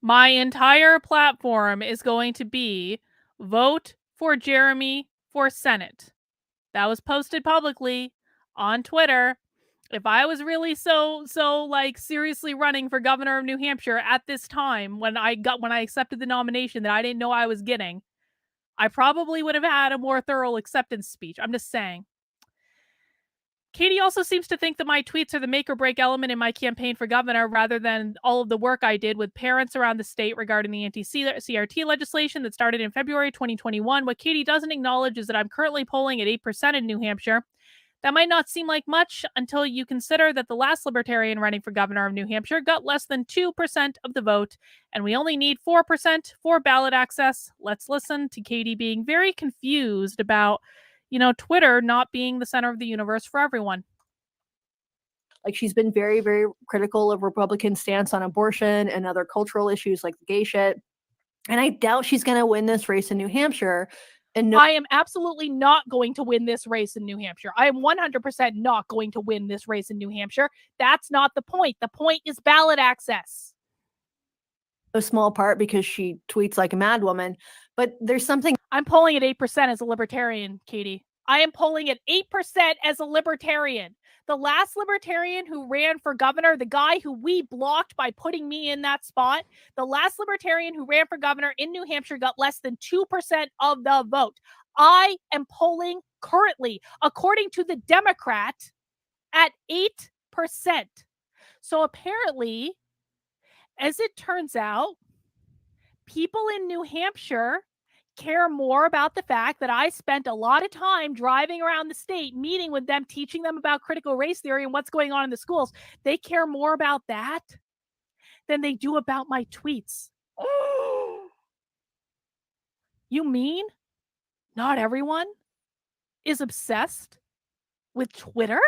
My entire platform is going to be vote for Jeremy for Senate. That was posted publicly on Twitter. If I was really so like seriously running for governor of New Hampshire at this time when I accepted the nomination that I didn't know I was getting, I probably would have had a more thorough acceptance speech. I'm just saying. Katie also seems to think that my tweets are the make or break element in my campaign for governor rather than all of the work I did with parents around the state regarding the anti-CRT legislation that started in February 2021. What Katie doesn't acknowledge is that I'm currently polling at 8% in New Hampshire. That might not seem like much until you consider that the last Libertarian running for governor of New Hampshire got less than 2% of the vote, and we only need 4% for ballot access. Let's listen to Katie being very confused about, Twitter not being the center of the universe for everyone. Like, she's been very, very critical of Republican stance on abortion and other cultural issues like the gay shit. And I doubt she's going to win this race in New Hampshire. And I am absolutely not going to win this race in New Hampshire. I am 100% not going to win this race in New Hampshire. That's not the point. The point is ballot access. A small part because she tweets like a madwoman, but there's something. I'm polling at 8% as a Libertarian, Katie. I am polling at 8% as a Libertarian. The last Libertarian who ran for governor, the guy who we blocked by putting me in that spot, the last Libertarian who ran for governor in New Hampshire got less than 2% of the vote. I am polling currently, according to the Democrat, at 8%. So apparently, as it turns out, people in New Hampshire care more about the fact that I spent a lot of time driving around the state, meeting with them, teaching them about critical race theory and what's going on in the schools. They care more about that than they do about my tweets. You mean not everyone is obsessed with Twitter?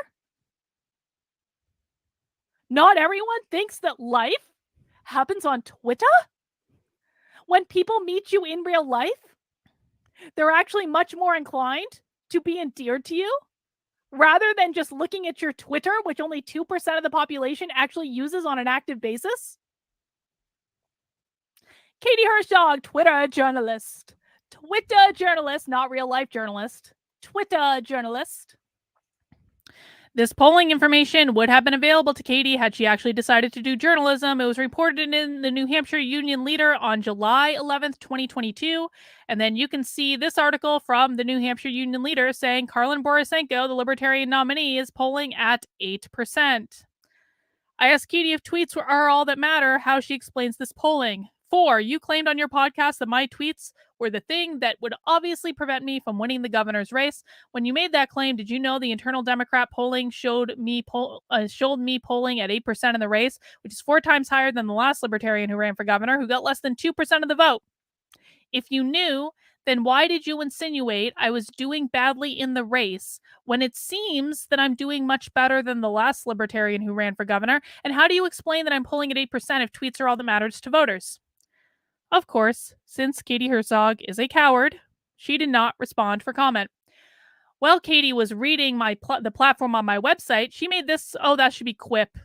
Not everyone thinks that life happens on Twitter? When people meet you in real life, they're actually much more inclined to be endeared to you rather than just looking at your Twitter, which only 2% of the population actually uses on an active basis. Katie Herzog, Twitter journalist. Twitter journalist, not real life journalist. Twitter journalist. This polling information would have been available to Katie had she actually decided to do journalism. It was reported in the New Hampshire Union Leader on July 11th, 2022. And then you can see this article from the New Hampshire Union Leader saying Karlin Borisenko, the Libertarian nominee, is polling at 8%. I asked Katie if tweets are all that matter, how she explains this polling. 4, you claimed on your podcast that my tweets were the thing that would obviously prevent me from winning the governor's race. When you made that claim, did you know the internal Democrat polling showed me polling at 8% in the race, which is 4 times higher than the last Libertarian who ran for governor, who got less than 2% of the vote? If you knew, then why did you insinuate I was doing badly in the race when it seems that I'm doing much better than the last Libertarian who ran for governor? And how do you explain that I'm polling at 8% if tweets are all that matters to voters? Of course, since Katie Herzog is a coward, she did not respond for comment. While Katie was reading the platform on my website, she made this, that should be quip.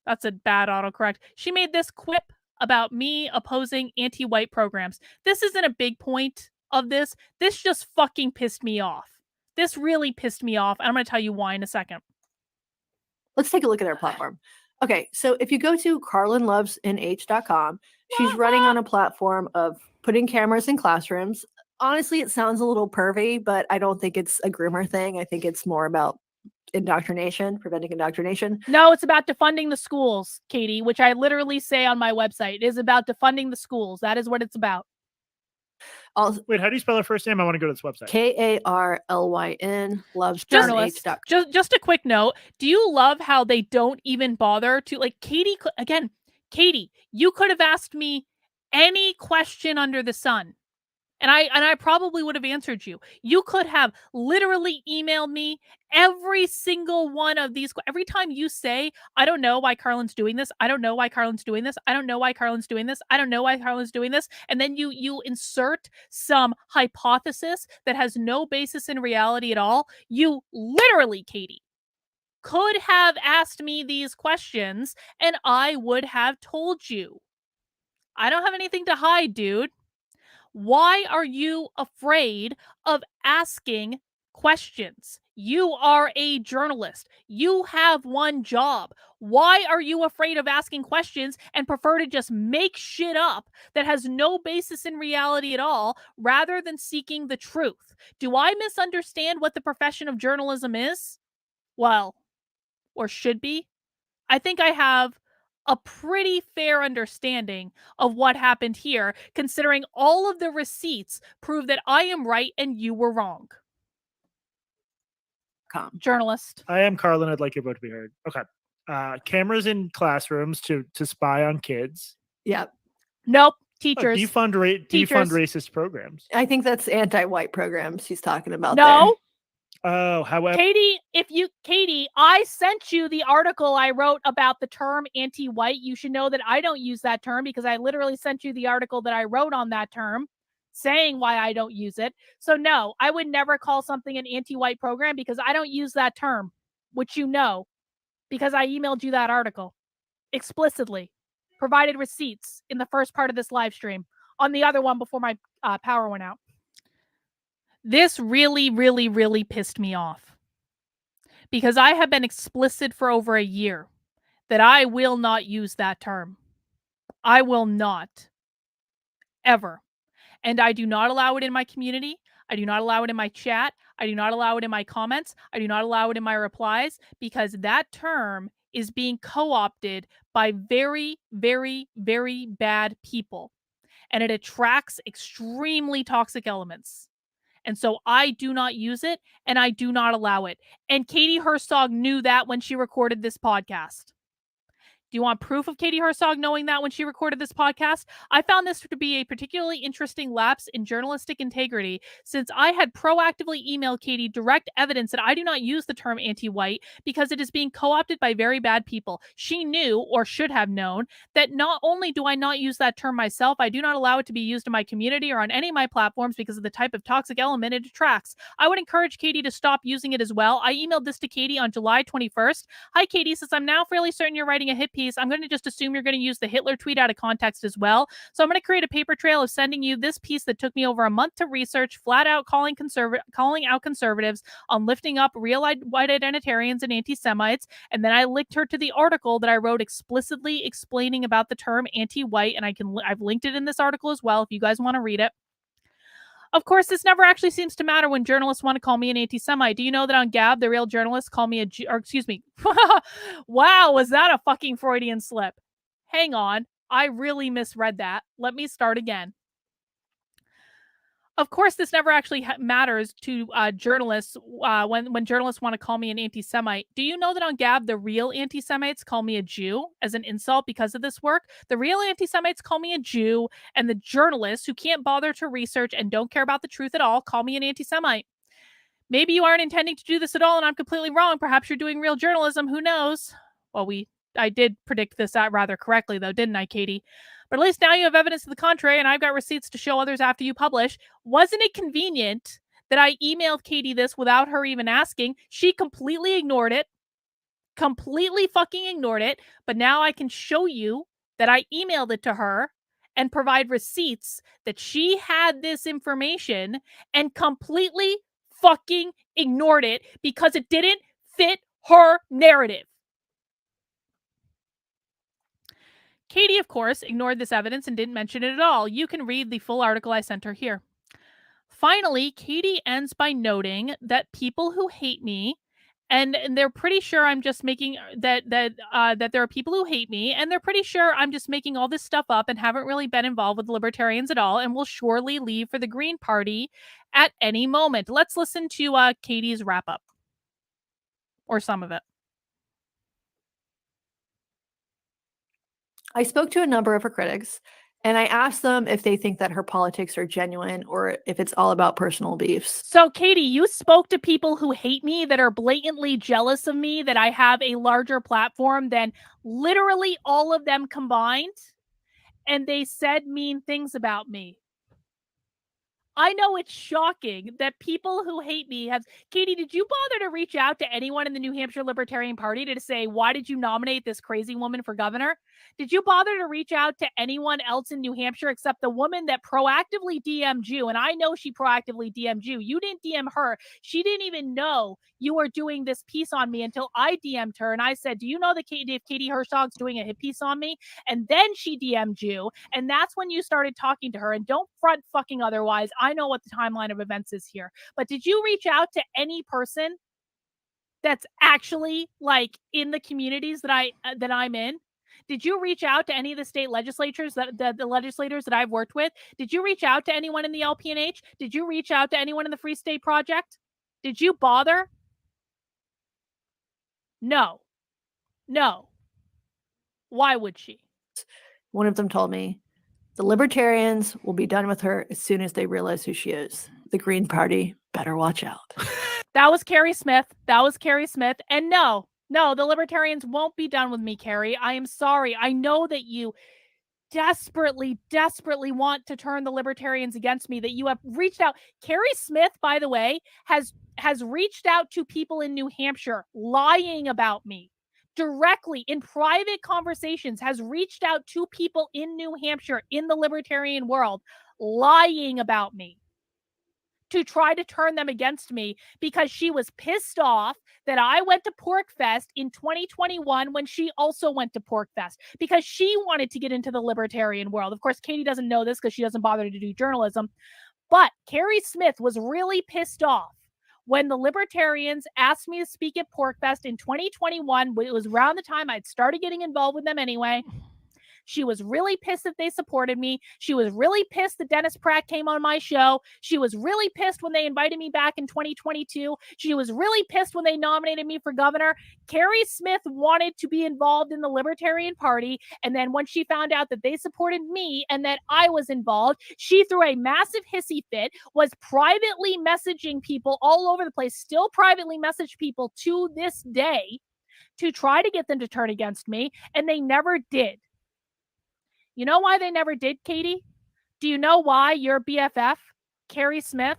That's a bad autocorrect. She made this quip about me opposing anti-white programs. This isn't a big point of this. This just fucking pissed me off. This really pissed me off. And I'm going to tell you why in a second. Let's take a look at our platform. Okay, so if you go to carlinlovesnh.com, she's running on a platform of putting cameras in classrooms. Honestly, it sounds a little pervy, but I don't think it's a groomer thing. I think it's more about indoctrination, preventing indoctrination. No, it's about defunding the schools, Katie, which I literally say on my website. It is about defunding the schools. That is what it's about. Wait, how do you spell her first name? I want to go to this website. Karlyn, Journalist. lovesnh.com. Just a quick note. Do you love how they don't even bother to, like, Katie, again, Katie, you could have asked me any question under the sun. And I probably would have answered you. You could have literally emailed me every single one of these. Every time you say, I don't know why Carlin's doing this. I don't know why Carlin's doing this. I don't know why Carlin's doing this. I don't know why Carlin's doing this. And then you insert some hypothesis that has no basis in reality at all. You literally, Katie, could have asked me these questions and I would have told you. I don't have anything to hide, dude. Why are you afraid of asking questions? You are a journalist. You have one job. Why are you afraid of asking questions and prefer to just make shit up that has no basis in reality at all rather than seeking the truth? Do I misunderstand what the profession of journalism is? Well, or should be? I think I have a pretty fair understanding of what happened here, considering all of the receipts prove that I am right and you were wrong. Journalist. I am Carlin. I'd like your vote to be heard. Okay. Cameras in classrooms to spy on kids. Yep. Nope. Teachers. Defund racist programs. I think that's anti-white programs she's talking about. No. Oh, however, Katie, I sent you the article I wrote about the term anti-white. You should know that I don't use that term because I literally sent you the article that I wrote on that term saying why I don't use it. So no, I would never call something an anti-white program because I don't use that term, which you know, because I emailed you that article explicitly, provided receipts in the first part of this live stream. On the other one before my power went out. This really, really, really pissed me off because I have been explicit for over a year that I will not use that term. I will not. Ever. And I do not allow it in my community. I do not allow it in my chat. I do not allow it in my comments. I do not allow it in my replies because that term is being co-opted by very, very, very bad people. And it attracts extremely toxic elements. And so I do not use it and I do not allow it. And Katie Herzog knew that when she recorded this podcast. Do you want proof of Katie Herzog knowing that when she recorded this podcast? I found this to be a particularly interesting lapse in journalistic integrity since I had proactively emailed Katie direct evidence that I do not use the term anti-white because it is being co-opted by very bad people. She knew, or should have known, that not only do I not use that term myself, I do not allow it to be used in my community or on any of my platforms because of the type of toxic element it attracts. I would encourage Katie to stop using it as well. I emailed this to Katie on July 21st. Hi, Katie. Since I'm now fairly certain you're writing a hit piece, I'm going to just assume you're going to use the Hitler tweet out of context as well. So I'm going to create a paper trail of sending you this piece that took me over a month to research, flat out calling out conservatives on lifting up real white identitarians and anti-Semites. And then I linked her to the article that I wrote explicitly explaining about the term anti-white. And I've linked it in this article as well if you guys want to read it. Of course, this never actually seems to matter when journalists want to call me an anti-Semite. Do you know that on Gab, the real journalists call me a Jew, or excuse me. Wow, was that a fucking Freudian slip? Hang on. I really misread that. Let me start again. Of course, this never actually matters to journalists when journalists want to call me an anti-Semite. Do you know that on Gab, the real anti-Semites call me a Jew as an insult because of this work? The real anti-Semites call me a Jew, and the journalists who can't bother to research and don't care about the truth at all call me an anti-Semite. Maybe you aren't intending to do this at all, and I'm completely wrong. Perhaps you're doing real journalism. Who knows? Well, I did predict this rather correctly, though, didn't I, Katie? But at least now you have evidence to the contrary, and I've got receipts to show others after you publish. Wasn't it convenient that I emailed Katie this without her even asking? She completely ignored it. Completely fucking ignored it. But now I can show you that I emailed it to her and provide receipts that she had this information and completely fucking ignored it because it didn't fit her narrative. Katie, of course, ignored this evidence and didn't mention it at all. You can read the full article I sent her here. Finally, Katie ends by noting that people who hate me, and they're pretty sure I'm just making that there are people who hate me, and they're pretty sure I'm just making all this stuff up and haven't really been involved with the Libertarians at all, and will surely leave for the Green Party at any moment. Let's listen to Katie's wrap up, or some of it. I spoke to a number of her critics, and I asked them if they think that her politics are genuine or if it's all about personal beefs. So, Katie, you spoke to people who hate me, that are blatantly jealous of me, that I have a larger platform than literally all of them combined, and they said mean things about me. I know it's shocking that people who hate me have... Katie, did you bother to reach out to anyone in the New Hampshire Libertarian Party to say, why did you nominate this crazy woman for governor? Did you bother to reach out to anyone else in New Hampshire except the woman that proactively DM'd you? And I know she proactively DM'd you. You didn't DM her. She didn't even know you were doing this piece on me until I DM'd her. And I said, do you know that Katie Herzog's doing a hit piece on me? And then she DM'd you. And that's when you started talking to her. And don't front fucking otherwise. I know what the timeline of events is here. But did you reach out to any person that's actually like in the communities that I'm in? Did you reach out to any of the state legislatures, the legislators that I've worked with? Did you reach out to anyone in the LPNH? Did you reach out to anyone in the Free State Project? Did you bother? No. No. Why would she? One of them told me, the Libertarians will be done with her as soon as they realize who she is. The Green Party better watch out. That was Carrie Smith. And no, the Libertarians won't be done with me, Carrie. I am sorry. I know that you desperately want to turn the Libertarians against me, that you have reached out. Carrie Smith, by the way, has reached out to people in New Hampshire lying about me. Directly in private conversations, has reached out to people in New Hampshire in the Libertarian world lying about me to try to turn them against me because she was pissed off that I went to porkfest in 2021 when she also went to porkfest because she wanted to get into the Libertarian world. Of course, Katie doesn't know this because she doesn't bother to do journalism, but Carrie Smith was really pissed off when the Libertarians asked me to speak at porkfest in 2021. It was around the time I'd started getting involved with them anyway. She was really pissed that they supported me. She was really pissed that Dennis Pratt came on my show. She was really pissed when they invited me back in 2022. She was really pissed when they nominated me for governor. Carrie Smith wanted to be involved in the Libertarian Party. And then when she found out that they supported me and that I was involved, she threw a massive hissy fit, was privately messaging people all over the place, still privately message people to this day to try to get them to turn against me. And they never did. You know why they never did, Katie? Do you know why your BFF, Carrie Smith,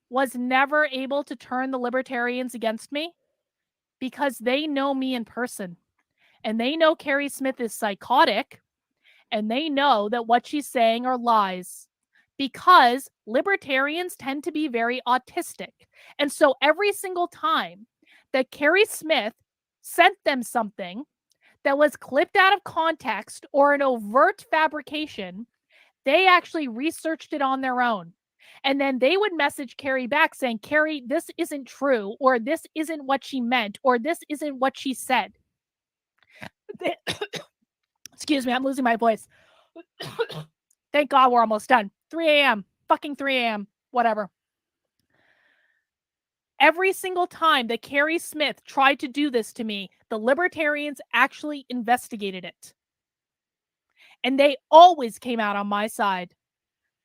was never able to turn the Libertarians against me? Because they know me in person. And they know Carrie Smith is psychotic. And they know that what she's saying are lies. Because Libertarians tend to be very autistic. And so every single time that Carrie Smith sent them something that was clipped out of context or an overt fabrication, they actually researched it on their own. And then they would message Carrie back saying, Carrie, this isn't true, or this isn't what she meant, or this isn't what she said. Excuse me, I'm losing my voice. Thank God we're almost done. 3 a.m. Fucking 3 a.m. Whatever. Every single time that Carrie Smith tried to do this to me, the Libertarians actually investigated it. And they always came out on my side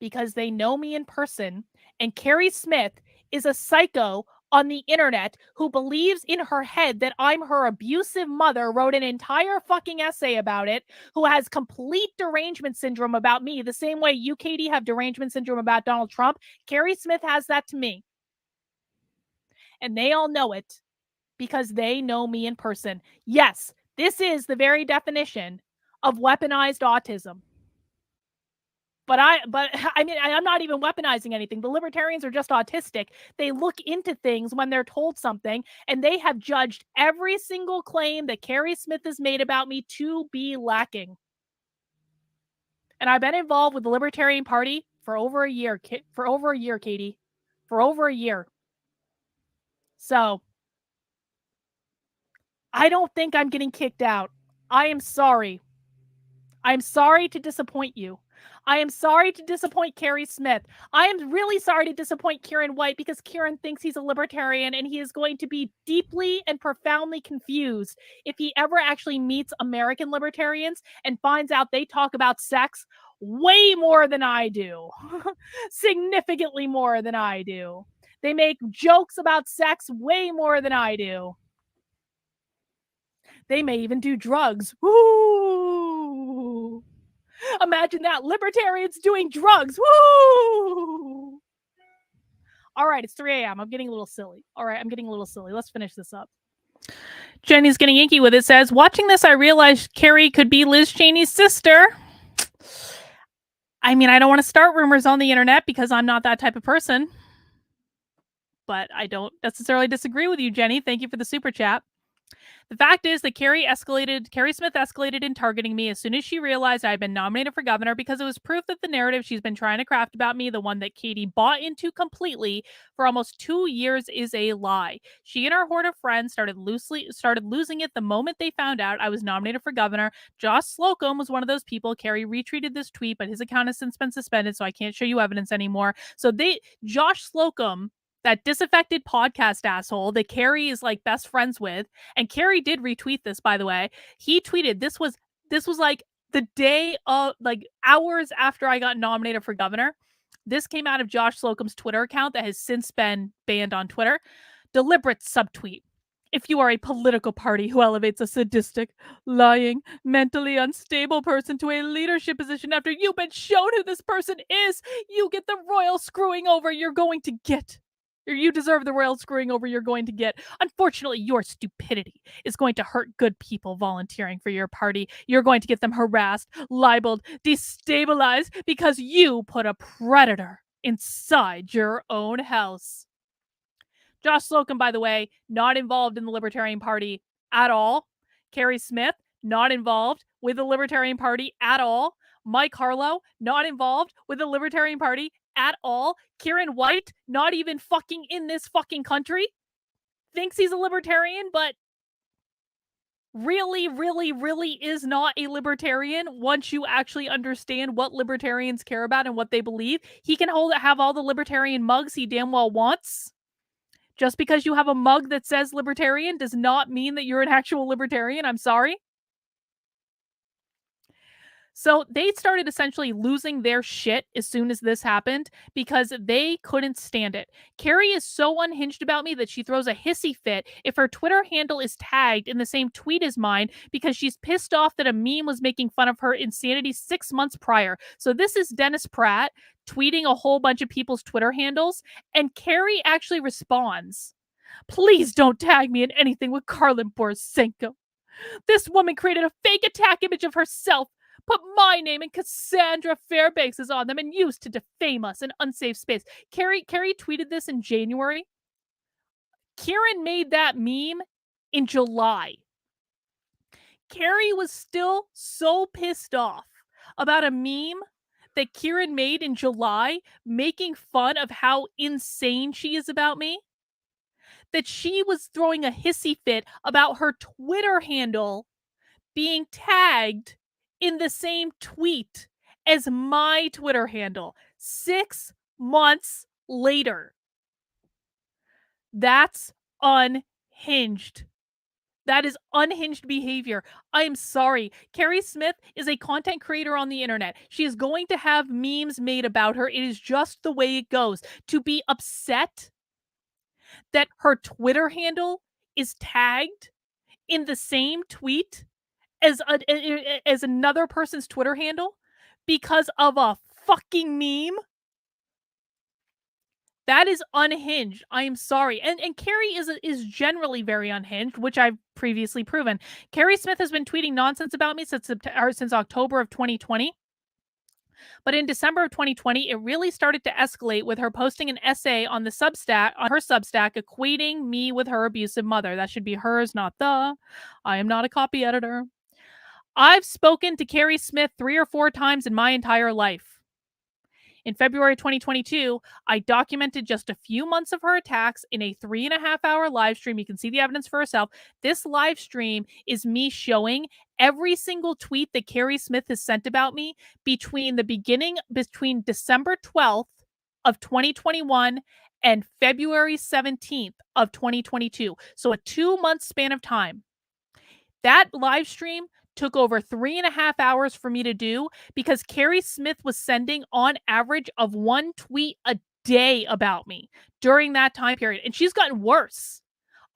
because they know me in person. And Carrie Smith is a psycho on the internet who believes in her head that I'm her abusive mother, wrote an entire fucking essay about it, who has complete derangement syndrome about me, the same way you, Katie, have derangement syndrome about Donald Trump. Carrie Smith has that to me. And they all know it because they know me in person. Yes, this is the very definition of weaponized autism. But I mean, I'm not even weaponizing anything. The libertarians are just autistic. They look into things when they're told something, and they have judged every single claim that Carrie Smith has made about me to be lacking. And I've been involved with the Libertarian Party for over a year, Katie. For over a year. So I don't think I'm getting kicked out. I am sorry. I'm sorry to disappoint you. I am sorry to disappoint Carrie Smith. I am really sorry to disappoint Kieran White, because Kieran thinks he's a libertarian, and he is going to be deeply and profoundly confused if he ever actually meets American libertarians and finds out they talk about sex way more than I do. Significantly more than I do. They make jokes about sex way more than I do. They may even do drugs. Woo! Imagine that. Libertarians doing drugs. Woo! All right, it's 3 a.m. I'm getting a little silly. All right, I'm getting a little silly. Let's finish this up. Jenny's getting inky with it. Says, watching this, I realized Carrie could be Liz Cheney's sister. I mean, I don't want to start rumors on the internet because I'm not that type of person. But I don't necessarily disagree with you, Jenny. Thank you for the super chat. The fact is that Carrie Smith escalated in targeting me as soon as she realized I had been nominated for governor, because it was proof that the narrative she's been trying to craft about me, the one that Katie bought into completely for almost 2 years, is a lie. She and her horde of friends started losing it the moment they found out I was nominated for governor. Josh Slocum was one of those people. Carrie retweeted this tweet, but his account has since been suspended, so I can't show you evidence anymore. So Josh Slocum, that disaffected podcast asshole that Carrie is like best friends with, and Carrie did retweet this, by the way. He tweeted this was like the day of, like, hours after I got nominated for governor. This came out of Josh Slocum's Twitter account that has since been banned on Twitter. Deliberate subtweet. If you are a political party who elevates a sadistic, lying, mentally unstable person to a leadership position after you've been shown who this person is, you get the royal screwing over you're going to get. You deserve the royal screwing over you're going to get. Unfortunately, your stupidity is going to hurt good people volunteering for your party. You're going to get them harassed, libeled, destabilized because you put a predator inside your own house. Josh Slocum, by the way, not involved in the Libertarian Party at all. Carrie Smith, not involved with the Libertarian Party at all. Mike Harlow, not involved with the Libertarian Party at all. Kieran White, not even fucking in this fucking country, thinks he's a libertarian, but really, really, really is not a libertarian once you actually understand what libertarians care about and what they believe. He can have all the libertarian mugs he damn well wants. Just because you have a mug that says libertarian does not mean that you're an actual libertarian. I'm sorry. So they started essentially losing their shit as soon as this happened because they couldn't stand it. Carrie is so unhinged about me that she throws a hissy fit if her Twitter handle is tagged in the same tweet as mine because she's pissed off that a meme was making fun of her insanity 6 months prior. So this is Dennis Pratt tweeting a whole bunch of people's Twitter handles, and Carrie actually responds, "Please don't tag me in anything with Karlin Borisenko. This woman created a fake attack image of herself, put my name and Cassandra Fairbanks's on them, and used to defame us in unsafe space." Carrie tweeted this in January. Kieran made that meme in July. Carrie was still so pissed off about a meme that Kieran made in July, making fun of how insane she is about me, that she was throwing a hissy fit about her Twitter handle being tagged in the same tweet as my Twitter handle 6 months later. That's unhinged. That is unhinged behavior. I am sorry. Carrie Smith is a content creator on the internet. She is going to have memes made about her. It is just the way it goes. To be upset that her Twitter handle is tagged in the same tweet as another person's Twitter handle because of a fucking meme, That is unhinged. I am sorry. And Carrie is generally very unhinged, which I've previously proven. Carrie Smith has been tweeting nonsense about me since October of 2020. But in December of 2020, it really started to escalate with her posting an essay on her Substack, equating me with her abusive mother. That should be hers, not the. I am not a copy editor. I've spoken to Carrie Smith 3 or 4 times in my entire life. In February 2022, I documented just a few months of her attacks in a 3.5-hour live stream. You can see the evidence for herself. This live stream is me showing every single tweet that Carrie Smith has sent about me between December 12th of 2021 and February 17th of 2022. So a 2-month span of time. That live stream took over 3.5 hours for me to do because Carrie Smith was sending on average of 1 tweet a day about me during that time period. And she's gotten worse.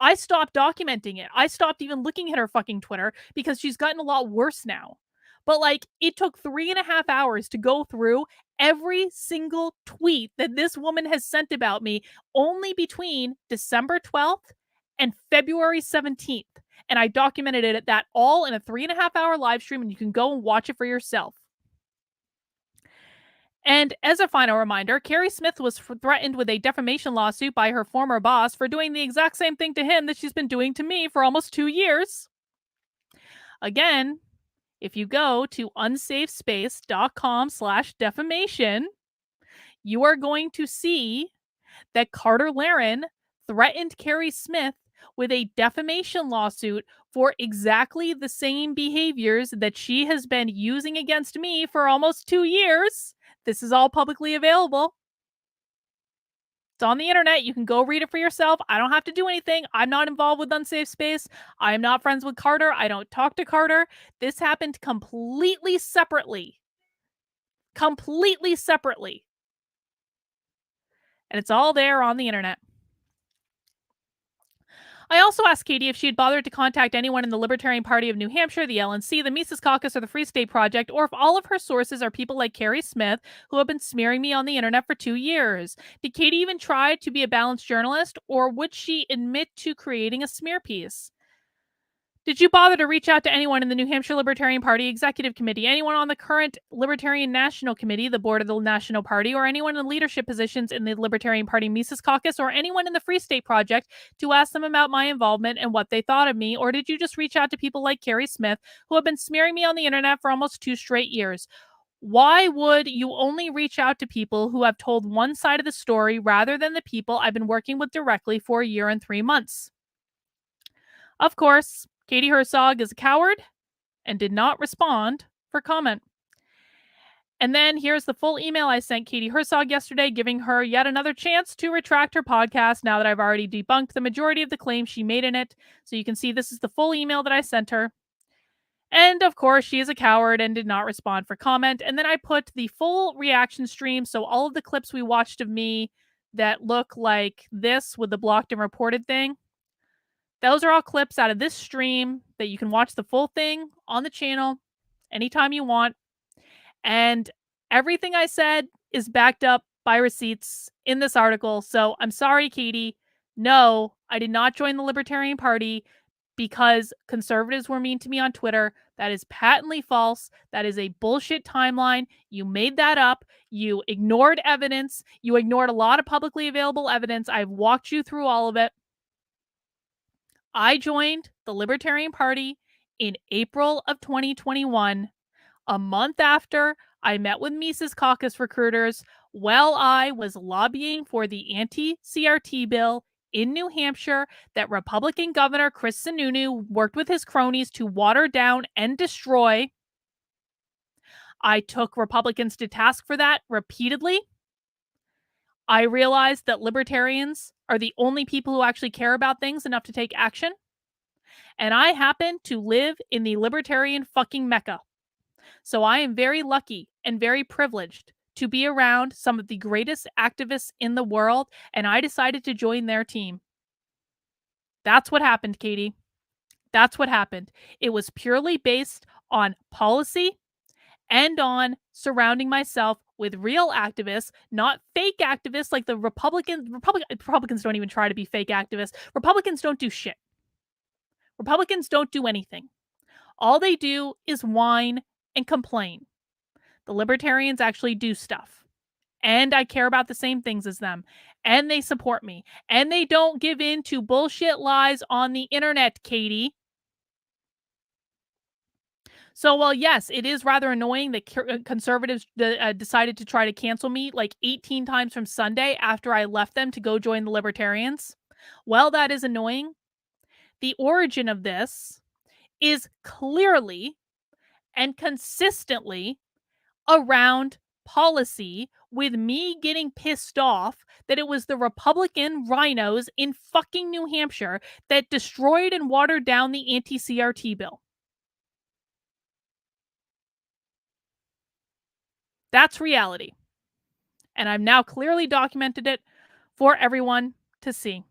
I stopped documenting it. I stopped even looking at her fucking Twitter because she's gotten a lot worse now. But like, it took 3.5 hours to go through every single tweet that this woman has sent about me only between December 12th and February 17th. And I documented it at that all in a 3.5-hour live stream, and you can go and watch it for yourself. And as a final reminder, Carrie Smith was threatened with a defamation lawsuit by her former boss for doing the exact same thing to him that she's been doing to me for almost 2 years. Again, if you go to unsafespace.com/defamation, you are going to see that Carter Laren threatened Carrie Smith with a defamation lawsuit for exactly the same behaviors that she has been using against me for almost 2 years. This is all publicly available. It's on the internet. You can go read it for yourself. I don't have to do anything. I'm not involved with Unsafe Space. I am not friends with Carter. I don't talk to Carter. This happened completely separately. Completely separately. And it's all there on the internet. I also asked Katie if she had bothered to contact anyone in the Libertarian Party of New Hampshire, the LNC, the Mises Caucus, or the Free State Project, or if all of her sources are people like Carrie Smith, who have been smearing me on the internet for 2 years. Did Katie even try to be a balanced journalist, or would she admit to creating a smear piece? Did you bother to reach out to anyone in the New Hampshire Libertarian Party Executive Committee, anyone on the current Libertarian National Committee, the board of the National Party, or anyone in leadership positions in the Libertarian Party Mises Caucus, or anyone in the Free State Project to ask them about my involvement and what they thought of me? Or did you just reach out to people like Carrie Smith, who have been smearing me on the internet for almost 2 straight years? Why would you only reach out to people who have told one side of the story rather than the people I've been working with directly for 1 year and 3 months? Of course, Katie Herzog is a coward and did not respond for comment. And then here's the full email I sent Katie Herzog yesterday, giving her yet another chance to retract her podcast now that I've already debunked the majority of the claims she made in it. So you can see this is the full email that I sent her. And of course, she is a coward and did not respond for comment. And then I put the full reaction stream. So all of the clips we watched of me that look like this with the blocked and reported thing, those are all clips out of this stream that you can watch the full thing on the channel anytime you want. And everything I said is backed up by receipts in this article. So I'm sorry, Katie. No, I did not join the Libertarian Party because conservatives were mean to me on Twitter. That is patently false. That is a bullshit timeline. You made that up. You ignored evidence. You ignored a lot of publicly available evidence. I've walked you through all of it. I joined the Libertarian Party in April of 2021, a month after I met with Mises Caucus recruiters while I was lobbying for the anti-CRT bill in New Hampshire that Republican Governor Chris Sununu worked with his cronies to water down and destroy. I took Republicans to task for that repeatedly. I realized that libertarians are the only people who actually care about things enough to take action. And I happen to live in the libertarian fucking Mecca. So I am very lucky and very privileged to be around some of the greatest activists in the world, and I decided to join their team. That's what happened, Katie. That's what happened. It was purely based on policy and on surrounding myself with real activists, not fake activists like the Republicans. Republicans don't even try to be fake activists. Republicans don't do shit. Republicans don't do anything. All they do is whine and complain. The Libertarians actually do stuff. And I care about the same things as them. And they support me. And they don't give in to bullshit lies on the internet, Katie. So, while yes, it is rather annoying that conservatives decided to try to cancel me like 18 times from Sunday after I left them to go join the Libertarians. Well, that is annoying. The origin of this is clearly and consistently around policy, with me getting pissed off that it was the Republican rhinos in fucking New Hampshire that destroyed and watered down the anti-CRT bill. That's reality. And I've now clearly documented it for everyone to see.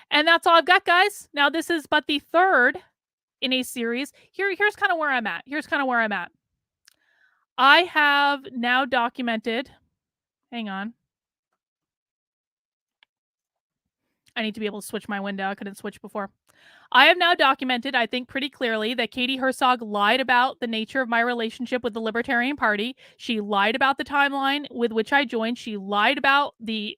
And that's all I've got, guys. Now, this is but the third in a series. Here's kind of where I'm at. I have now documented, hang on. I need to be able to switch my window. I couldn't switch before. I have now documented, I think pretty clearly, that Katie Herzog lied about the nature of my relationship with the Libertarian Party. She lied about the timeline with which I joined. She lied about the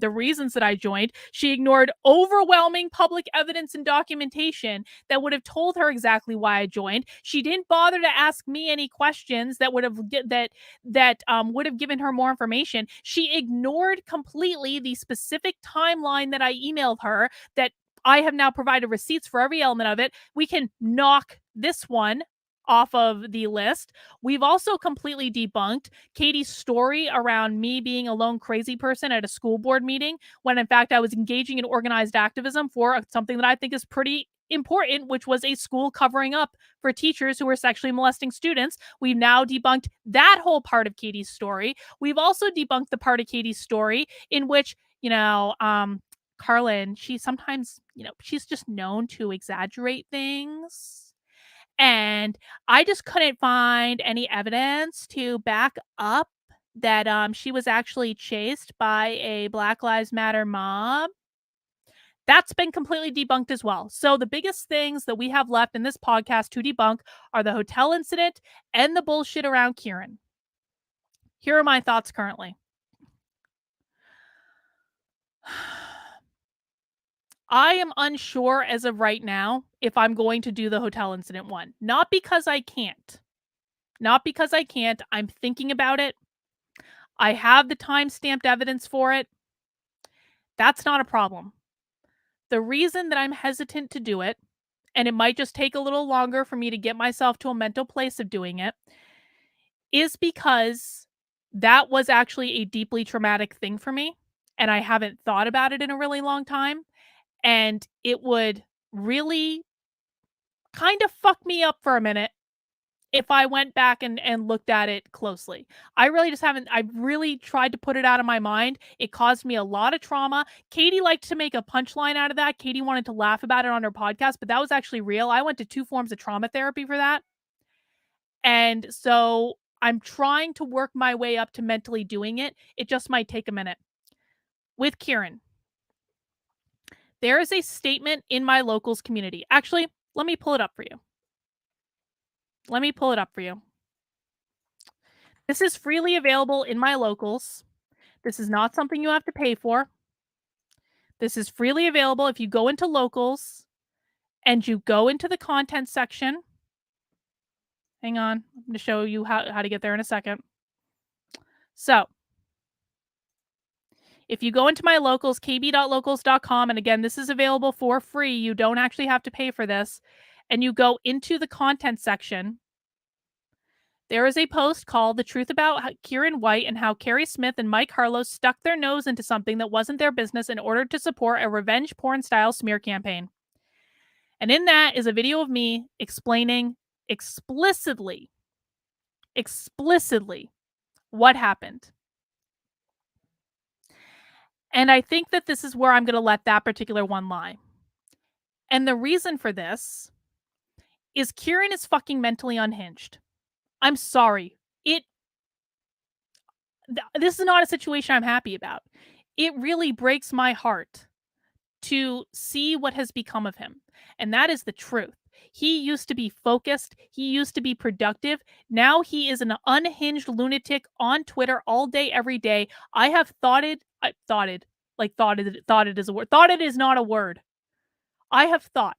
reasons that I joined. She ignored overwhelming public evidence and documentation that would have told her exactly why I joined. She didn't bother to ask me any questions that would have would have given her more information. She ignored completely the specific timeline that I emailed her, that I have now provided receipts for every element of it. We can knock this one off of the list. We've also completely debunked Katie's story around me being a lone crazy person at a school board meeting, when in fact I was engaging in organized activism for something that I think is pretty important, which was a school covering up for teachers who were sexually molesting students. We've now debunked that whole part of Katie's story. We've also debunked the part of Katie's story in which, Carlin, she sometimes, she's just known to exaggerate things. And I just couldn't find any evidence to back up that she was actually chased by a Black Lives Matter mob. That's been completely debunked as well. So the biggest things that we have left in this podcast to debunk are the hotel incident and the bullshit around Kieran. Here are my thoughts currently. I am unsure as of right now if I'm going to do the hotel incident one. Not because I can't. I'm thinking about it. I have the time-stamped evidence for it. That's not a problem. The reason that I'm hesitant to do it, and it might just take a little longer for me to get myself to a mental place of doing it, is because that was actually a deeply traumatic thing for me, and I haven't thought about it in a really long time. And it would really kind of fuck me up for a minute if I went back and looked at it closely. I really tried to put it out of my mind. It caused me a lot of trauma. Katie liked to make a punchline out of that. Katie wanted to laugh about it on her podcast, but that was actually real. I went to 2 forms of trauma therapy for that. And so I'm trying to work my way up to mentally doing it. It just might take a minute. With Kieran, there is a statement in my locals community. Actually, let me pull it up for you. This is freely available in my locals. This is not something you have to pay for. This is freely available if you go into locals and you go into the content section. Hang on. I'm going to show you how to get there in a second. So, if you go into my locals, kb.locals.com, and again, this is available for free. You don't actually have to pay for this. And you go into the content section. There is a post called The Truth About Kieran White and How Carrie Smith and Mike Harlow Stuck Their Nose into Something That Wasn't Their Business in order to support a revenge porn-style smear campaign. And in that is a video of me explaining explicitly what happened. And I think that this is where I'm going to let that particular one lie. And the reason for this is Kieran is fucking mentally unhinged. I'm sorry. This is not a situation I'm happy about. It really breaks my heart to see what has become of him. And that is the truth. He used to be focused. He used to be productive. Now he is an unhinged lunatic on Twitter all day, every day. I have thoughted is a word. Thoughted is not a word. I have thought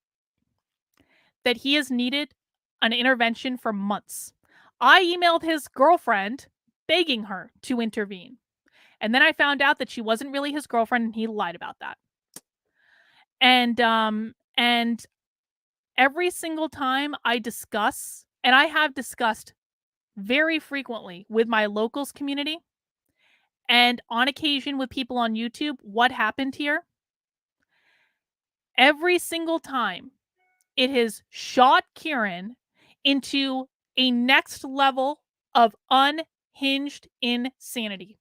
that he has needed an intervention for months. I emailed his girlfriend begging her to intervene. And then I found out that she wasn't really his girlfriend and he lied about that. And every single time I discuss, and I have discussed very frequently with my locals community and on occasion with people on YouTube what happened here, every single time it has shot Kieran into a next level of unhinged insanity.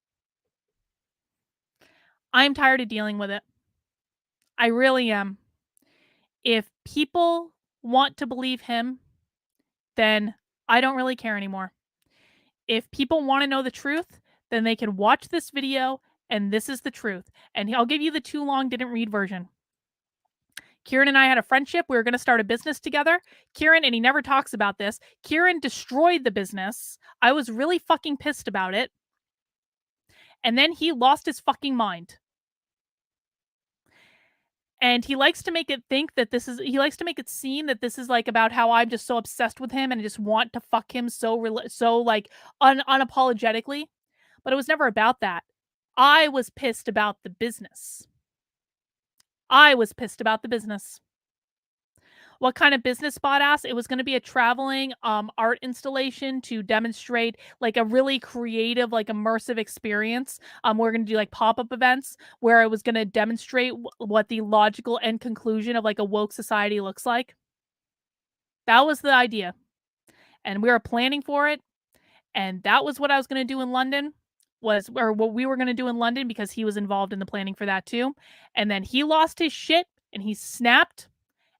I'm tired of dealing with it. I really am. If people want to believe him, then I don't really care anymore. If people want to know the truth, then they can watch this video, and this is the truth. And I'll give you the too long didn't read version. Kieran and I had a friendship. We were going to start a business together. Kieran, and he never talks about this, Kieran destroyed the business. I was really fucking pissed about it. And then he lost his fucking mind. And he likes to make it think that he likes to make it seem that this is like about how I'm just so obsessed with him and I just want to fuck him so like unapologetically. But it was never about that. I was pissed about the business. What kind of business spot ass? It was going to be a traveling art installation to demonstrate like a really creative, like immersive experience. We're going to do like pop-up events where I was going to demonstrate what the logical end conclusion of like a woke society looks like. That was the idea. And we were planning for it. And that was what I was going to do in London. Or what we were going to do in London because he was involved in the planning for that too. And then he lost his shit and he snapped.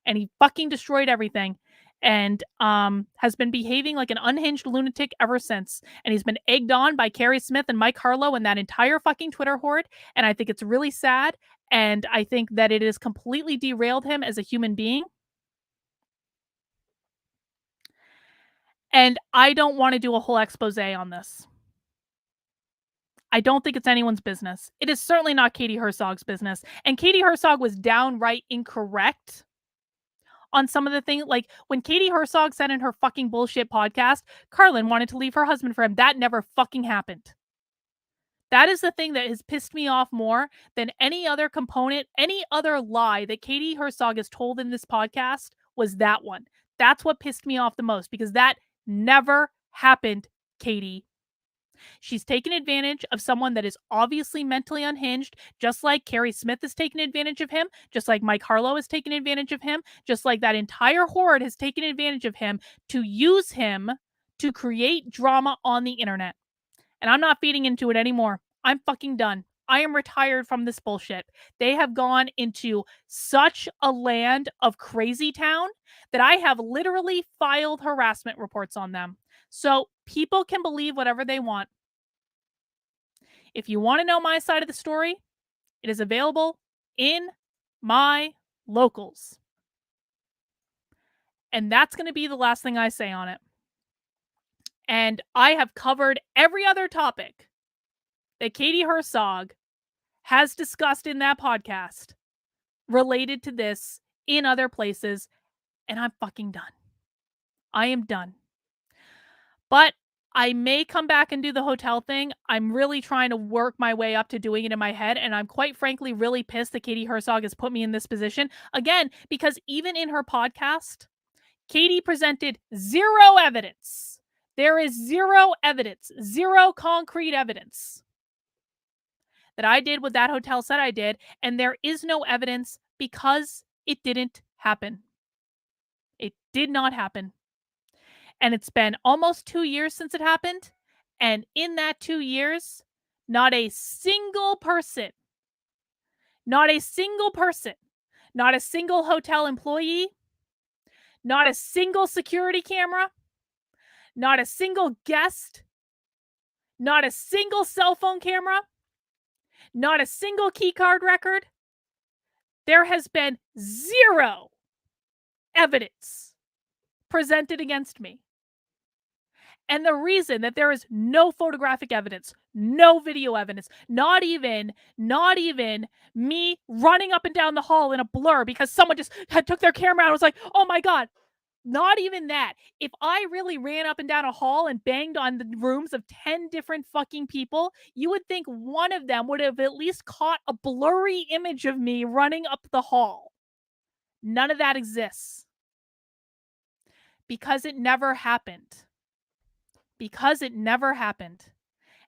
And he fucking destroyed everything and has been behaving like an unhinged lunatic ever since. And he's been egged on by Carrie Smith and Mike Harlow and that entire fucking Twitter horde. And I think it's really sad. And I think that it has completely derailed him as a human being. And I don't want to do a whole expose on this. I don't think it's anyone's business. It is certainly not Katie Herzog's business. And Katie Herzog was downright incorrect on some of the things, like when Katie Herzog said in her fucking bullshit podcast, Carlin wanted to leave her husband for him. That never fucking happened. That is the thing that has pissed me off more than any other component, any other lie that Katie Herzog has told in this podcast was that one. That's what pissed me off the most because that never happened, Katie. She's taken advantage of someone that is obviously mentally unhinged, just like Carrie Smith has taken advantage of him, just like Mike Harlow has taken advantage of him, just like that entire horde has taken advantage of him to use him to create drama on the internet. And I'm not feeding into it anymore. I'm fucking done. I am retired from this bullshit. They have gone into such a land of crazy town that I have literally filed harassment reports on them. So people can believe whatever they want. If you want to know my side of the story, it is available in my locals. And that's going to be the last thing I say on it. And I have covered every other topic that Katie Herzog has discussed in that podcast related to this in other places. And I'm fucking done. I am done. But I may come back and do the hotel thing. I'm really trying to work my way up to doing it in my head. And I'm quite frankly really pissed that Katie Herzog has put me in this position. Again, because even in her podcast, Katie presented zero evidence. There is zero evidence, zero concrete evidence that I did what that hotel said I did. And there is no evidence because it didn't happen. It did not happen. And it's been almost 2 years since it happened. And in that 2 years, not a single person, not a single hotel employee, not a single security camera, Not a single guest. Not a single cell phone camera. Not a single key card record. There has been zero evidence presented against me. And the reason that there is no photographic evidence, no video evidence, not even me running up and down the hall in a blur because someone just took their camera out and was like, oh my God, not even that. If I really ran up and down a hall and banged on the rooms of 10 different fucking people, you would think one of them would have at least caught a blurry image of me running up the hall. None of that exists. Because it never happened. Because it never happened.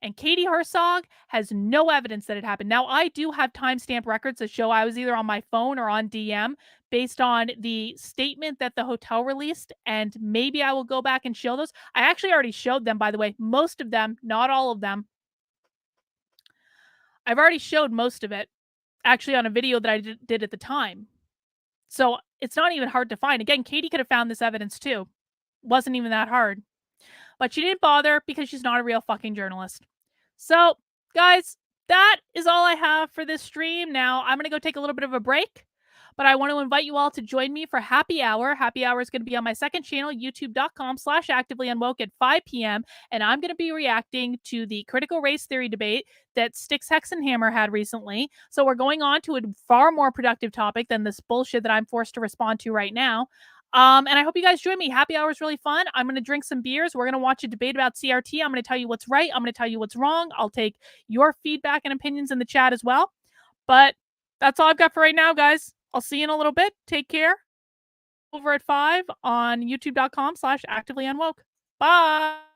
And Katie Herzog has no evidence that it happened. Now, I do have timestamp records that show I was either on my phone or on DM based on the statement that the hotel released, and maybe I will go back and show those. I actually already showed them, by the way. Most of them, not all of them. I've already showed most of it, actually on a video that I did at the time. So it's not even hard to find. Again, Katie could have found this evidence too. Wasn't even that hard. But she didn't bother because she's not a real fucking journalist. So, guys, that is all I have for this stream. Now, I'm going to go take a little bit of a break. But I want to invite you all to join me for Happy Hour. Happy Hour is going to be on my second channel, youtube.com/activelyounwoke at 5 p.m. And I'm going to be reacting to the critical race theory debate that Styx Hexenhammer had recently. So we're going on to a far more productive topic than this bullshit that I'm forced to respond to right now. And I hope you guys join me. Happy Hour is really fun. I'm going to drink some beers. We're going to watch a debate about CRT. I'm going to tell you what's right. I'm going to tell you what's wrong. I'll take your feedback and opinions in the chat as well. But that's all I've got for right now, guys. I'll see you in a little bit. Take care. Over at 5 on youtube.com/activelyounwoke. Bye.